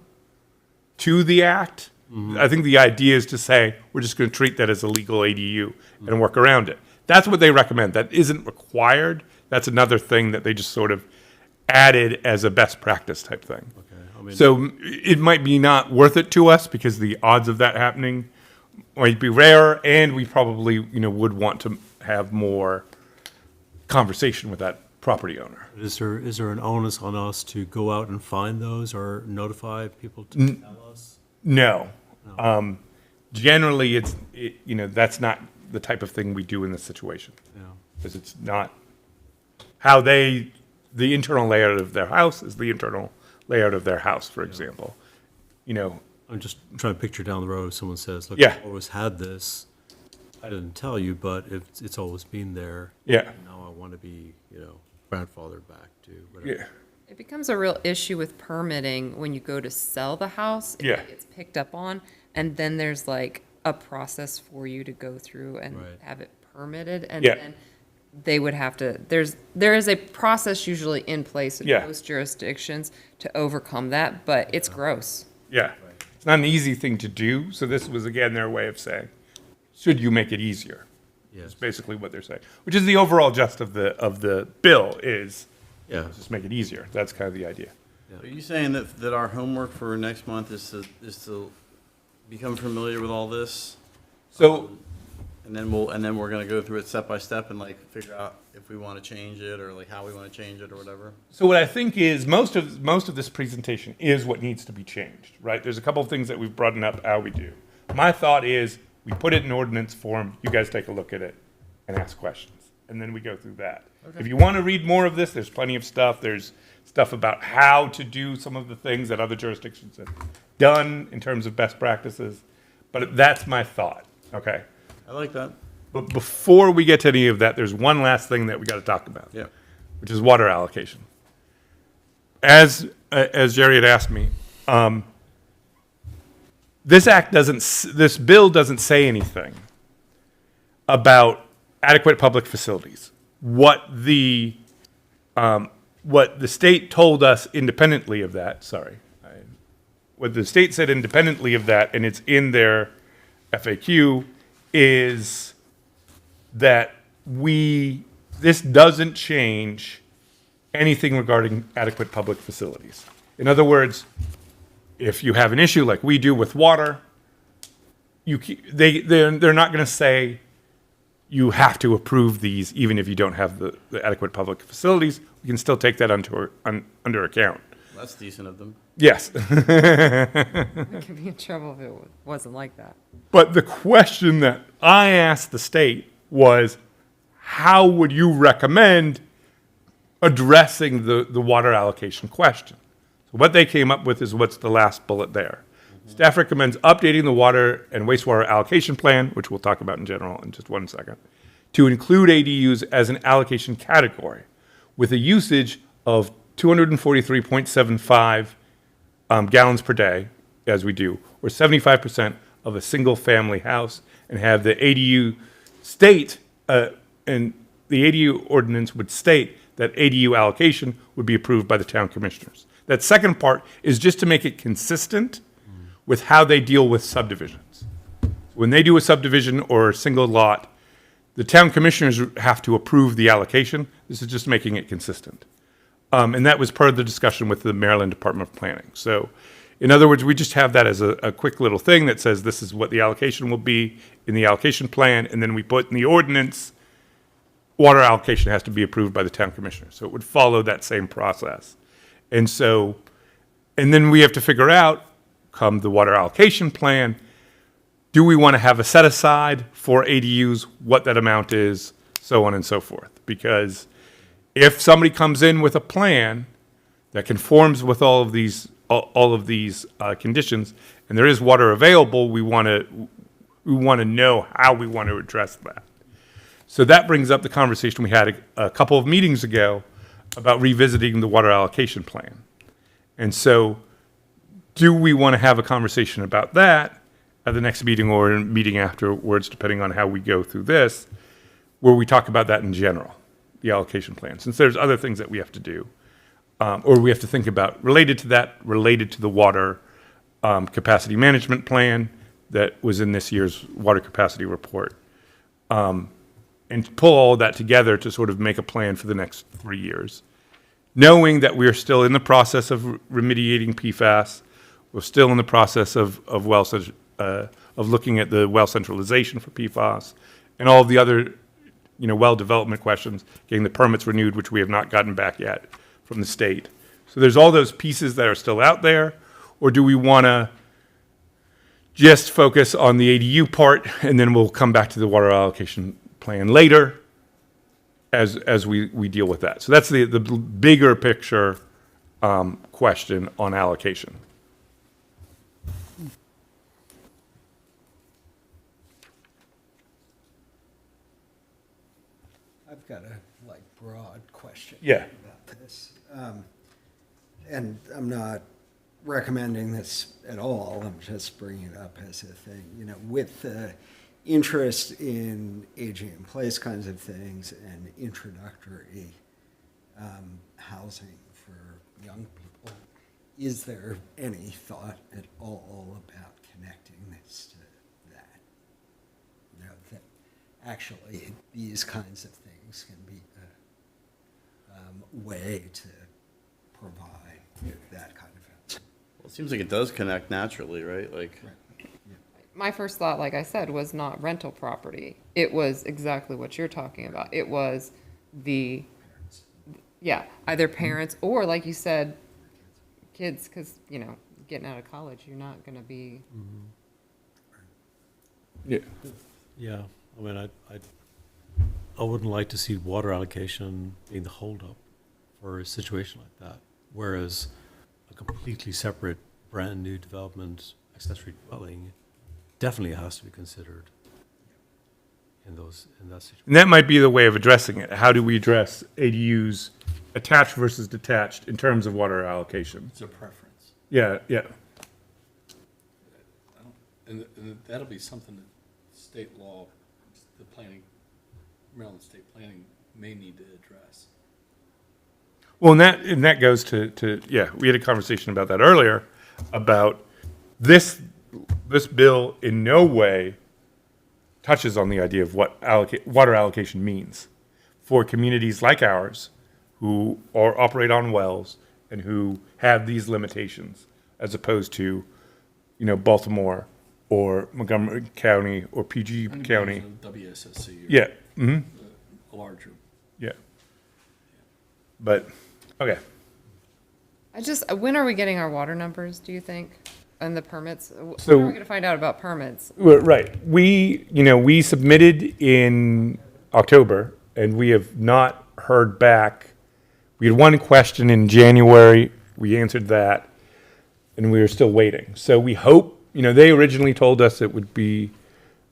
Speaker 2: to the act. I think the idea is to say, we're just going to treat that as a legal ADU and work around it. That's what they recommend. That isn't required. That's another thing that they just sort of added as a best practice type thing.
Speaker 6: okay. I mean,
Speaker 2: So it might be not worth it to us because the odds of that happening might be rare, and we probably, would want to have more conversation with that property owner.
Speaker 6: is there an onus on us to go out and find those or notify people to tell us?
Speaker 2: No. Generally, that's not the type of thing we do in this situation,
Speaker 6: Yeah.
Speaker 2: because it's not how the internal layout of their house is the internal layout of their house, for example.
Speaker 6: I'm just trying to picture down the road, if someone says, look,
Speaker 2: Yeah.
Speaker 6: I've always had this. I didn't tell you, but it's always been there.
Speaker 2: Yeah.
Speaker 6: Now I want to be, grandfathered back to whatever.
Speaker 2: Yeah.
Speaker 3: It becomes a real issue with permitting when you go to sell the house.
Speaker 2: Yeah.
Speaker 3: It gets picked up on, and then there's like a process for you to go through and
Speaker 6: Right.
Speaker 3: have it permitted, and
Speaker 2: Yeah.
Speaker 3: then they would have to, there is a process usually in place in
Speaker 2: Yeah.
Speaker 3: most jurisdictions to overcome that, but it's gross.
Speaker 2: Yeah. It's not an easy thing to do, so this was, again, their way of saying, should you make it easier?
Speaker 6: Yes.
Speaker 2: That's basically what they're saying, which is the overall gist of the bill is,
Speaker 6: Yeah.
Speaker 2: just make it easier. That's kind of the idea.
Speaker 1: Are you saying that our homework for next month is to become familiar with all this?
Speaker 2: So,
Speaker 1: And then we're gonna go through it step by step and like figure out if we wanna change it or like how we wanna change it or whatever?
Speaker 2: So what I think is most of this presentation is what needs to be changed, right? There's a couple of things that we've brought up how we do. My thought is we put it in ordinance form, you guys take a look at it and ask questions, and then we go through that. If you want to read more of this, there's plenty of stuff. There's stuff about how to do some of the things that other jurisdictions have done in terms of best practices, but that's my thought, okay?
Speaker 1: I like that.
Speaker 2: But before we get to any of that, there's one last thing that we got to talk about.
Speaker 1: Yeah.
Speaker 2: Which is water allocation. As Jerry had asked me, this bill doesn't say anything about adequate public facilities. What the state told us independently of that, what the state said independently of that, and it's in their FAQ, is that this doesn't change anything regarding adequate public facilities. In other words, if you have an issue like we do with water, they're not going to say, you have to approve these even if you don't have the adequate public facilities. We can still take that under account.
Speaker 1: That's decent of them.
Speaker 2: Yes.
Speaker 3: We could be in trouble if it wasn't like that.
Speaker 2: But the question that I asked the state was, how would you recommend addressing the water allocation question? So what they came up with is what's the last bullet there. Staff recommends updating the water and wastewater allocation plan, which we'll talk about in general in just 1 second, to include ADUs as an allocation category with a usage of 243.75 gallons per day, as we do, or 75% of a single-family house, and have the ADU state, and the ADU ordinance would state that ADU allocation would be approved by the town commissioners. That second part is just to make it consistent with how they deal with subdivisions. When they do a subdivision or a single lot, the town commissioners have to approve the allocation. This is just making it consistent. And that was part of the discussion with the Maryland Department of Planning. So, in other words, we just have that as a quick little thing that says this is what the allocation will be in the allocation plan, and then we put in the ordinance, water allocation has to be approved by the town commissioner. So it would follow that same process. And so, and then we have to figure out, come the water allocation plan, do we want to have a set aside for ADUs, what that amount is, so on and so forth. Because if somebody comes in with a plan that conforms with all of these conditions, and there is water available, we want to know how we want to address that. So that brings up the conversation we had a couple of meetings ago about revisiting the water allocation plan. And so, do we want to have a conversation about that at the next meeting or a meeting afterwards, depending on how we go through this, where we talk about that in general, the allocation plan, since there's other things that we have to do, or we have to think about related to that, related to the water capacity management plan that was in this year's water capacity report, and pull all that together to sort of make a plan for the next 3 years, knowing that we are still in the process of remediating PFAS. We're still in the process of looking at the well centralization for PFAS and all of the other, well development questions, getting the permits renewed, which we have not gotten back yet from the state. So there's all those pieces that are still out there, or do we want to just focus on the ADU part and then we'll come back to the water allocation plan later as we deal with that? So that's the bigger picture question on allocation.
Speaker 7: I've got a broad question.
Speaker 2: Yeah.
Speaker 7: About this. And I'm not recommending this at all. I'm just bringing it up as a thing. With the interest in aging in place kinds of things and introductory housing for young people, is there any thought at all about connecting this to that? That actually these kinds of things can be a way to provide that kind of housing.
Speaker 1: Well, it seems like it does connect naturally, right? Like,
Speaker 3: My first thought, like I said, was not rental property. It was exactly what you're talking about. It was either parents or, like you said, kids, because, getting out of college, you're not going to be.
Speaker 2: Yeah.
Speaker 6: Yeah, I mean, I wouldn't like to see water allocation being the holdup for a situation like that, whereas a completely separate, brand-new development, accessory dwelling, definitely has to be considered in that situation.
Speaker 2: And that might be the way of addressing it. How do we address ADUs attached versus detached in terms of water allocation?
Speaker 5: It's a preference.
Speaker 2: Yeah.
Speaker 5: And that'll be something that state law, Maryland State Planning may need to address.
Speaker 2: Well, and that goes to we had a conversation about that earlier, about this bill in no way touches on the idea of what water allocation means for communities like ours who operate on wells and who have these limitations, as opposed to, Baltimore or Montgomery County or PG County.
Speaker 5: WSSC. Or
Speaker 2: Yeah, mm-hmm,
Speaker 5: A larger.
Speaker 2: yeah. But, okay.
Speaker 3: When are we getting our water numbers, do you think? And the permits? When
Speaker 2: So-
Speaker 3: are we gonna find out about permits?
Speaker 2: Well, right. We submitted in October, and we have not heard back. We had one question in January. We answered that, and we are still waiting. So we hope, they originally told us it would be,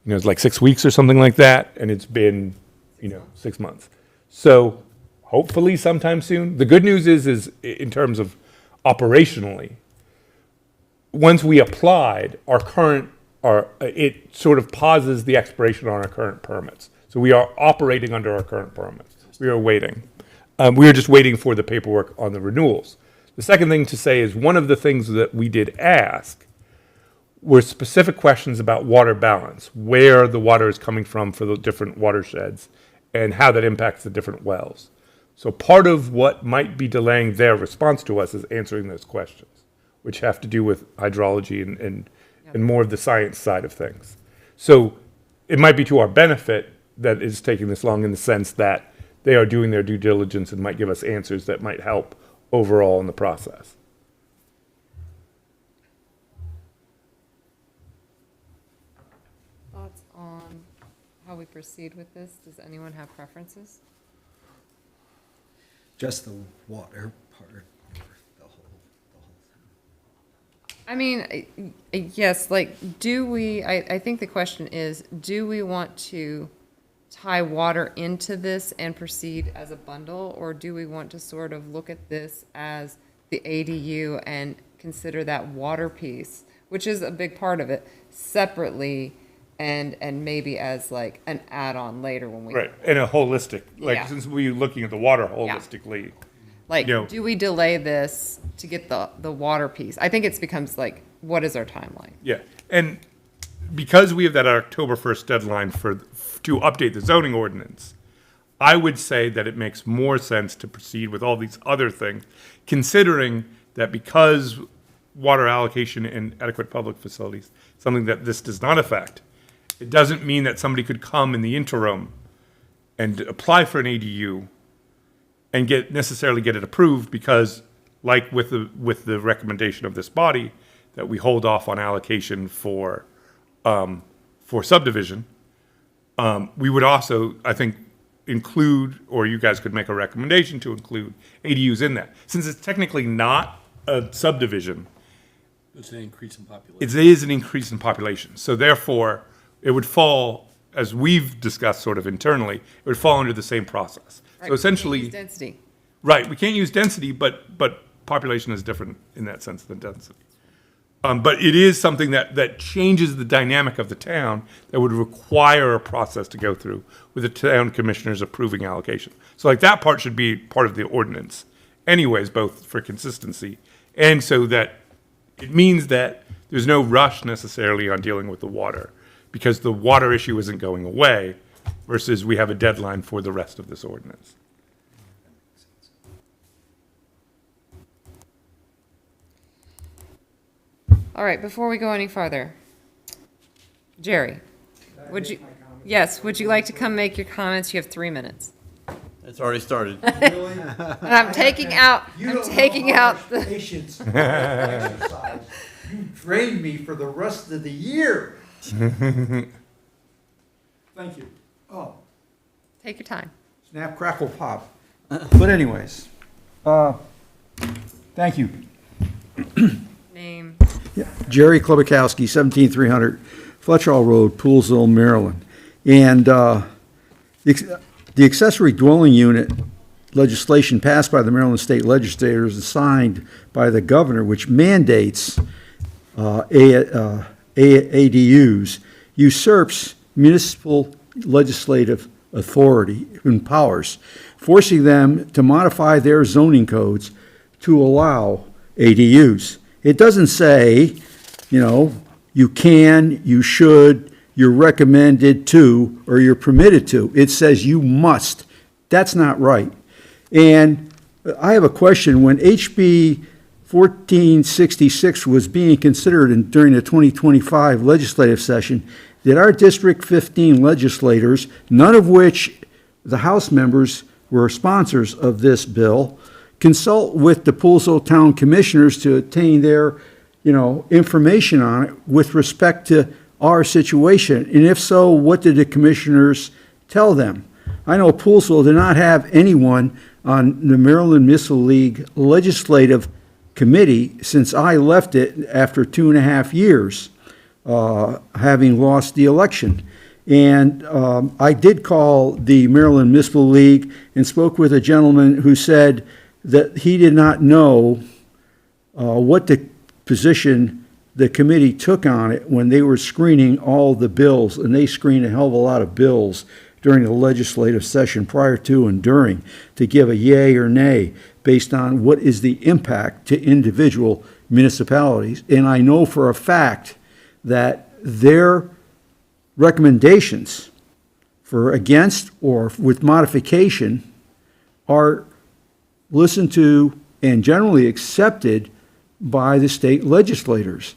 Speaker 2: it's like 6 weeks or something like that, and it's been, 6 months. So hopefully sometime soon. The good news is in terms of operationally, once we applied, it sort of pauses the expiration on our current permits. So we are operating under our current permits. We are waiting. We are just waiting for the paperwork on the renewals. The second thing to say is one of the things that we did ask were specific questions about water balance, where the water is coming from for the different watersheds, and how that impacts the different wells. So part of what might be delaying their response to us is answering those questions, which have to do with hydrology and more of the science side of things. So it might be to our benefit that it's taking this long in the sense that they are doing their due diligence and might give us answers that might help overall in the process.
Speaker 3: Thoughts on how we proceed with this? Does anyone have preferences?
Speaker 7: Just the water part, or the whole thing?
Speaker 3: I mean, yes, I think the question is, do we want to tie water into this and proceed as a bundle? Or do we want to sort of look at this as the ADU and consider that water piece, which is a big part of it, separately and maybe as like an add-on later when we.
Speaker 2: Right, and a holistic,
Speaker 3: Yeah.
Speaker 2: since we're looking at the water holistically.
Speaker 3: Like,
Speaker 2: You know-
Speaker 3: do we delay this to get the water piece? I think it becomes like, what is our timeline?
Speaker 2: Yeah, and because we have that October 1st deadline to update the zoning ordinance, I would say that it makes more sense to proceed with all these other things, considering that because water allocation in adequate public facilities, something that this does not affect, it doesn't mean that somebody could come in the interim and apply for an ADU and necessarily get it approved, because like with the recommendation of this body, that we hold off on allocation for subdivision, we would also, I think, include, or you guys could make a recommendation to include ADUs in that. Since it's technically not a subdivision,
Speaker 5: It's an increase in population.
Speaker 2: it is an increase in population. So therefore, it would fall, as we've discussed sort of internally, it would fall under the same process.
Speaker 3: Right,
Speaker 2: So essentially,
Speaker 3: use density.
Speaker 2: right, we can't use density, but population is different in that sense than density. But it is something that changes the dynamic of the town that would require a process to go through with the town commissioners approving allocation. So like that part should be part of the ordinance anyways, both for consistency and so that it means that there's no rush necessarily on dealing with the water, because the water issue isn't going away versus we have a deadline for the rest of this ordinance.
Speaker 3: All right, before we go any farther, Jerry, would you like to come make your comments? You have 3 minutes.
Speaker 1: It's already started.
Speaker 4: Really?
Speaker 3: And I'm taking out,
Speaker 4: You
Speaker 3: I'm
Speaker 4: don't know
Speaker 3: taking
Speaker 4: how
Speaker 3: out
Speaker 4: much
Speaker 3: the,
Speaker 4: patience exercise. You drained me for the rest of the year. Thank you. Oh,
Speaker 3: take your time.
Speaker 4: snap, crackle, pop. But anyways, thank you.
Speaker 3: Name,
Speaker 4: Jerry Klobakowski, 17300 Fletcherall Road, Poolesville, Maryland. And the accessory dwelling unit legislation passed by the Maryland State Legislators and signed by the governor, which mandates ADUs, usurps municipal legislative authority and powers, forcing them to modify their zoning codes to allow ADUs. It doesn't say, you can, you should, you're recommended to, or you're permitted to. It says you must. That's not right. And I have a question. When HB
Speaker 8: 1466 was being considered during the 2025 legislative session, did our District 15 legislators, none of which the House members were sponsors of this bill, consult with the Poolesville Town Commissioners to obtain their, information on it with respect to our situation? And if so, what did the commissioners tell them? I know Poolesville did not have anyone on the Maryland Municipal League Legislative Committee since I left it after 2.5 years, having lost the election. And I did call the Maryland Municipal League and spoke with a gentleman who said that he did not know what the position the committee took on it when they were screening all the bills, and they screened a hell of a lot of bills during the legislative session prior to and during to give a yay or nay based on what is the impact to individual municipalities. And I know for a fact that their recommendations for against or with modification are listened to and generally accepted by the state legislators.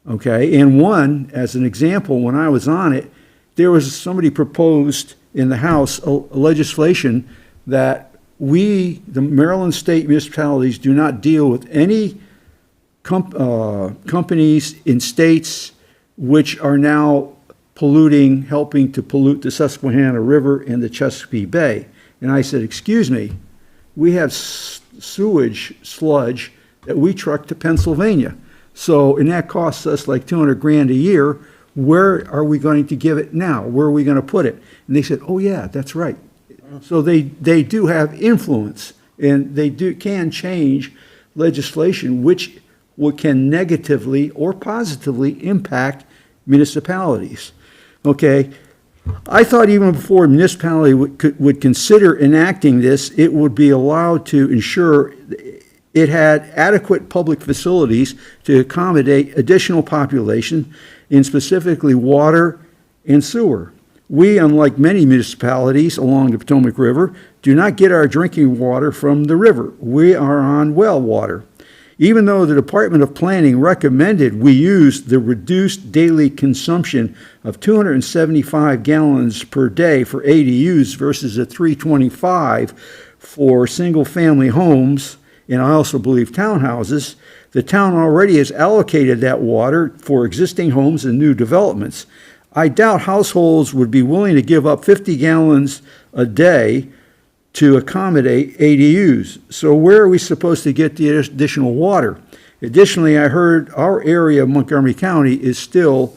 Speaker 8: Okay, and one, as an example, when I was on it, there was somebody proposed in the House a legislation that we, the Maryland state municipalities, do not deal with any companies in states which are now helping to pollute the Susquehanna River and the Chesapeake Bay. And I said, excuse me, we have sewage sludge that we truck to Pennsylvania. So, and that costs us like $200,000 a year. Where are we going to give it now? Where are we going to put it? And they said, oh yeah, that's right. So they do have influence, and they can change legislation which can negatively or positively impact municipalities. Okay, I thought even before a municipality would consider enacting this, it would be allowed to ensure it had adequate public facilities to accommodate additional population in specifically water and sewer. We, unlike many municipalities along the Potomac River, do not get our drinking water from the river. We are on well water. Even though the Department of Planning recommended we use the reduced daily consumption of 275 gallons per day for ADUs versus a 325 for single-family homes, and I also believe townhouses, the town already has allocated that water for existing homes and new developments. I doubt households would be willing to give up 50 gallons a day to accommodate ADUs. So where are we supposed to get the additional water? Additionally, I heard our area of Montgomery County is still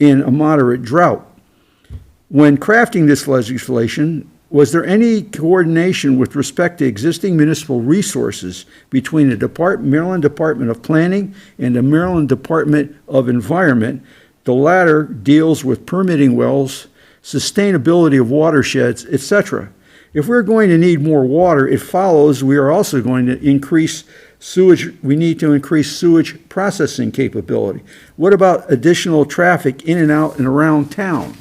Speaker 8: in a moderate drought. When crafting this legislation, was there any coordination with respect to existing municipal resources between the Maryland Department of Planning and the Maryland Department of Environment? The latter deals with permitting wells, sustainability of watersheds, etc. If we're going to need more water, it follows we are also going to increase sewage. We need to increase sewage processing capability. What about additional traffic in and out and around town?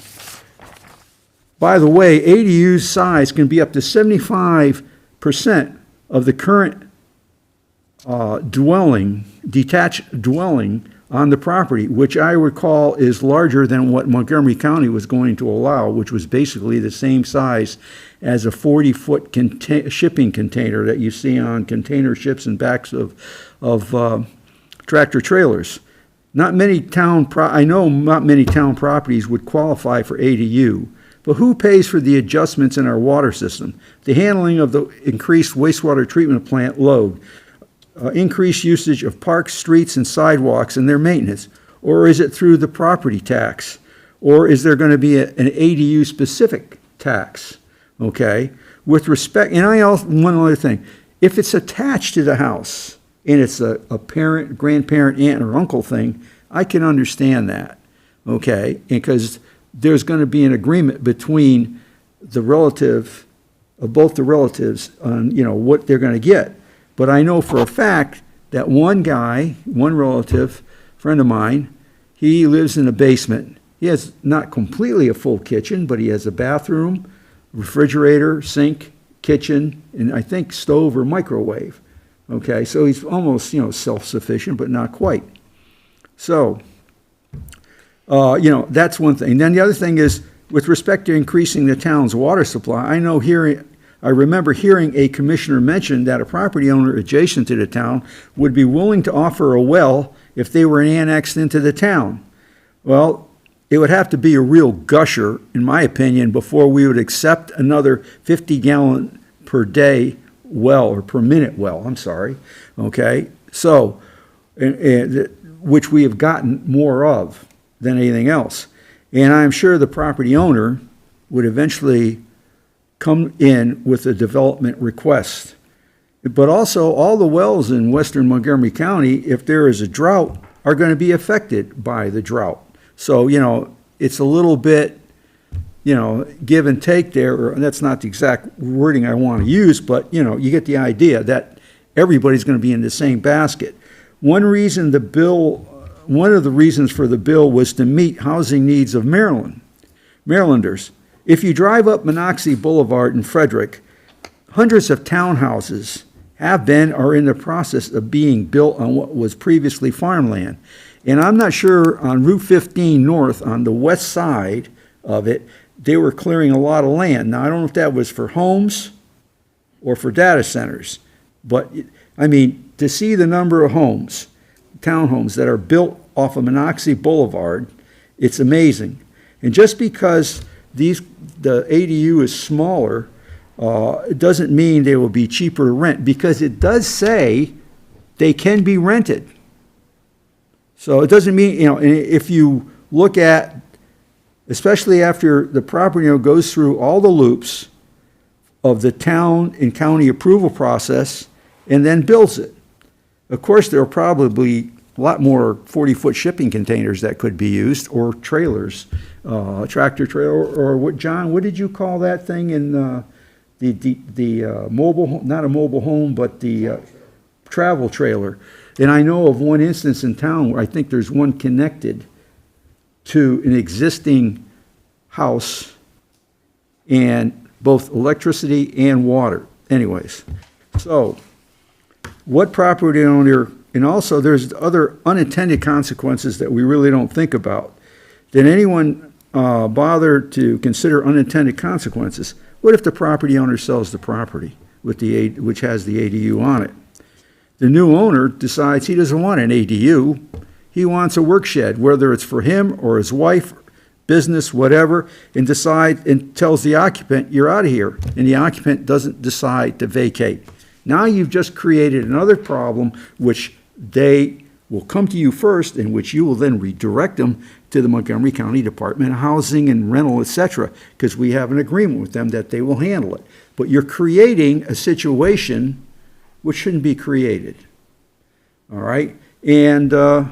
Speaker 8: By the way, ADU's size can be up to 75% of the current detached dwelling on the property, which I recall is larger than what Montgomery County was going to allow, which was basically the same size as a 40-foot shipping container that you see on container ships and backs of tractor trailers. I know not many town properties would qualify for ADU. But who pays for the adjustments in our water system? The handling of the increased wastewater treatment plant load, increased usage of parks, streets, and sidewalks and their maintenance? Or is it through the property tax? Or is there going to be an ADU-specific tax? Okay? With respect, and one other thing. If it's attached to the house and it's a parent, grandparent, aunt, or uncle thing, I can understand that. Okay? Because there's going to be an agreement between the relative, of both the relatives on, what they're going to get. But I know for a fact that one relative, friend of mine, he lives in a basement. He has not completely a full kitchen, but he has a bathroom, refrigerator, sink, kitchen, and I think stove or microwave. Okay, so he's almost, self-sufficient, but not quite. So, that's one thing. Then the other thing is, with respect to increasing the town's water supply, I remember hearing a commissioner mention that a property owner adjacent to the town would be willing to offer a well if they were annexed into the town. Well, it would have to be a real gusher, in my opinion, before we would accept another 50-gallon per day well, or per minute well, I'm sorry, okay? So, which we have gotten more of than anything else. And I'm sure the property owner would eventually come in with a development request. But also, all the wells in western Montgomery County, if there is a drought, are going to be affected by the drought. So, it's a little bit, give and take there, or that's not the exact wording I want to use, but, you get the idea that everybody's going to be in the same basket. One of the reasons for the bill was to meet housing needs of Marylanders. If you drive up Monocacy Boulevard in Frederick, hundreds of townhouses have been or are in the process of being built on what was previously farmland. And I'm not sure on Route 15 North, on the west side of it, they were clearing a lot of land. Now, I don't know if that was for homes or for data centers, but, to see the number of homes, townhomes that are built off of Monocacy Boulevard, it's amazing. And just because the ADU is smaller, it doesn't mean they will be cheaper to rent, because it does say they can be rented. So it doesn't mean, if you look at, especially after the property owner goes through all the loops of the town and county approval process and then builds it. Of course, there are probably a lot more 40-foot shipping containers that could be used, or trailers, tractor trailer, or what, John, what did you call that thing in the mobile, not a mobile home, but the travel trailer? And I know of one instance in town where I think there's one connected to an existing house, and both electricity and water. Anyways, so what property owner, and also there's other unintended consequences that we really don't think about. Did anyone bother to consider unintended consequences? What if the property owner sells the property which has the ADU on it? The new owner decides he doesn't want an ADU. He wants a work shed, whether it's for him or his wife, business, whatever, and tells the occupant, you're out of here. And the occupant doesn't decide to vacate. Now you've just created another problem, which they will come to you first, and which you will then redirect them to the Montgomery County Department of Housing and Rental, etc., because we have an agreement with them that they will handle it. But you're creating a situation which shouldn't be created. All right? And, okay.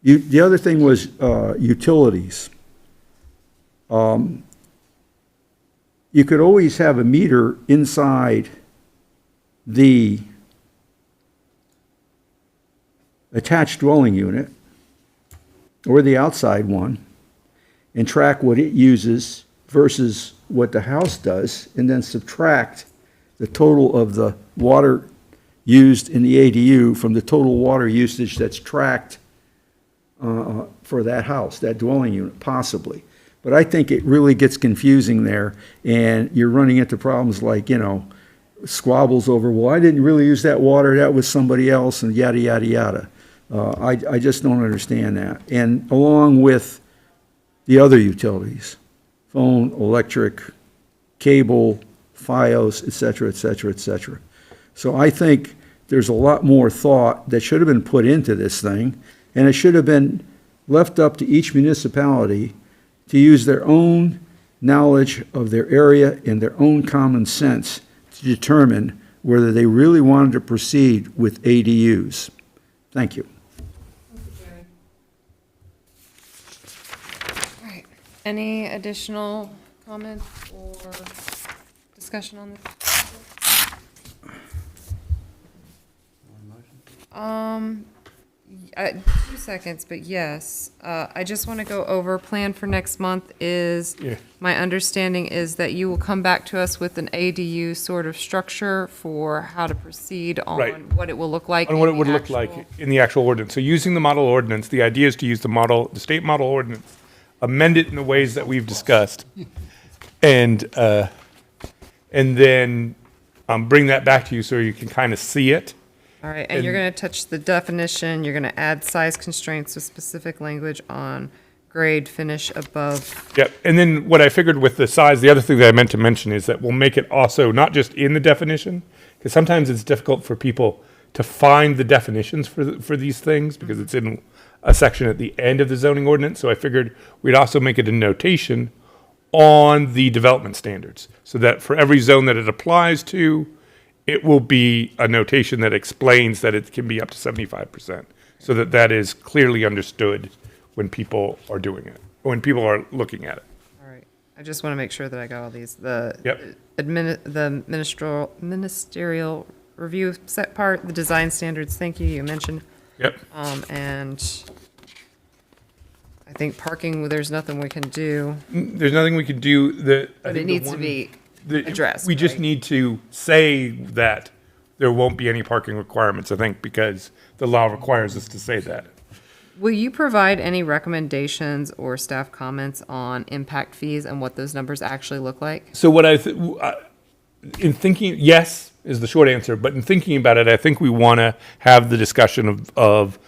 Speaker 8: The other thing was utilities. You could always have a meter inside the attached dwelling unit or the outside one and track what it uses versus what the house does, and then subtract the total of the water used in the ADU from the total water usage that's tracked for that house, that dwelling unit, possibly. But I think it really gets confusing there, and you're running into problems like, squabbles over, well, I didn't really use that water, that was somebody else, and yada, yada, yada. I just don't understand that. And along with the other utilities, phone, electric, cable, FiOS, et cetera, et cetera, et cetera. So I think there's a lot more thought that should have been put into this thing, and it should have been left up to each municipality to use their own knowledge of their area and their own common sense to determine whether they really wanted to proceed with ADUs. Thank you.
Speaker 3: All right. Any additional comments or discussion on this? 2 seconds, but yes. I just want to go over, plan for next month is,
Speaker 2: Yeah.
Speaker 3: my understanding is that you will come back to us with an ADU sort of structure for how to proceed
Speaker 2: Right.
Speaker 3: on what it will look like.
Speaker 2: on what it
Speaker 3: in the
Speaker 2: would look
Speaker 3: actual-
Speaker 2: like in the actual ordinance. So using the model ordinance, the idea is to use the state model ordinance, amend it in the ways that we've discussed, and then bring that back to you so you can kind of see it.
Speaker 3: All right, and you're going to touch the definition, you're going to add size constraints with specific language on grade finish above.
Speaker 2: Yep, and then what I figured with the size, the other thing that I meant to mention is that we'll make it also not just in the definition, because sometimes it's difficult for people to find the definitions for these things, because it's in a section at the end of the zoning ordinance, so I figured we'd also make it a notation on the development standards, so that for every zone that it applies to, it will be a notation that explains that it can be up to 75%, so that that is clearly understood when people are doing it, when people are looking at it.
Speaker 3: All right, I just want to make sure that I got all these. The
Speaker 2: Yep.
Speaker 3: the ministerial review set part, the design standards, thank you, you mentioned.
Speaker 2: Yep.
Speaker 3: And I think parking, there's nothing we can do,
Speaker 2: There's nothing we could do that. I
Speaker 3: but
Speaker 2: think
Speaker 3: it
Speaker 2: the
Speaker 3: needs to
Speaker 2: one-
Speaker 3: be
Speaker 2: the-
Speaker 3: addressed.
Speaker 2: We just
Speaker 3: right?
Speaker 2: need to say that there won't be any parking requirements, I think, because the law requires us to say that.
Speaker 3: Will you provide any recommendations or staff comments on impact fees and what those numbers actually look like?
Speaker 2: So what in thinking, yes, is the short answer, but in thinking about it, I think we want to have the discussion of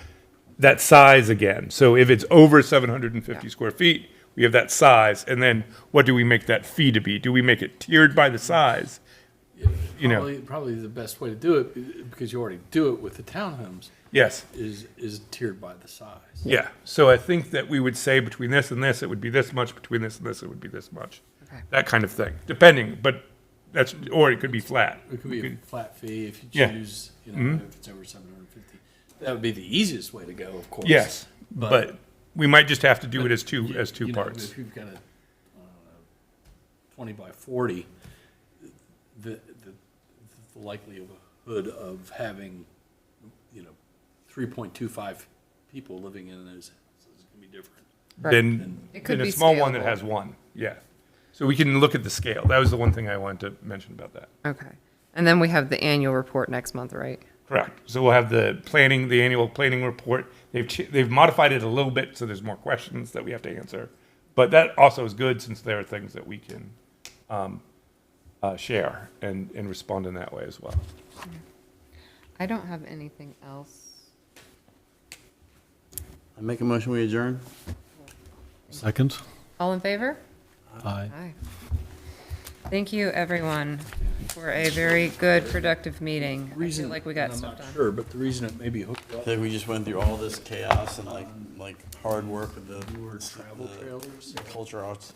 Speaker 2: that size again. So if it's over 750
Speaker 3: Yeah.
Speaker 2: square feet, we have that size, and then what do we make that fee to be? Do we make it tiered by the size? You know,
Speaker 5: Probably the best way to do it, because you already do it with the townhomes,
Speaker 2: yes.
Speaker 5: is tiered by the size.
Speaker 2: Yeah, so I think that we would say between this and this, it would be this much, between this and this, it would be this much.
Speaker 3: Okay.
Speaker 2: That kind of thing, depending, but that's, or it could be flat.
Speaker 5: It could be a flat fee if you
Speaker 2: Yeah.
Speaker 5: choose, if it's over 750. That would be the easiest way to go, of course.
Speaker 2: Yes, but we might just have to do it as two
Speaker 5: You know,
Speaker 2: parts.
Speaker 5: If you've got a 20 by 40, the likelihood of having, 3.25 people living in those is going to be different.
Speaker 2: Than,
Speaker 3: It could
Speaker 2: than
Speaker 3: be
Speaker 2: a small one that
Speaker 3: scalable.
Speaker 2: has one, yeah. So we can look at the scale. That was the one thing I wanted to mention about that.
Speaker 3: Okay. And then we have the annual report next month, right?
Speaker 2: Correct. So we'll have the annual planning report. They've modified it a little bit, so there's more questions that we have to answer. But that also is good, since there are things that we can share and respond in that way as well.
Speaker 3: I don't have anything else.
Speaker 1: I make a motion, we adjourn?
Speaker 6: Second?
Speaker 3: All in favor?
Speaker 6: Aye.
Speaker 3: Aye. Thank you, everyone, for a very good, productive meeting. I feel like we got
Speaker 5: and I'm
Speaker 3: stuff
Speaker 5: not
Speaker 3: done.
Speaker 5: sure, but the reason it may be hooked
Speaker 1: I
Speaker 5: up
Speaker 1: feel like we just went through all this chaos and like hard work with the
Speaker 5: travel trailers.
Speaker 1: culture arts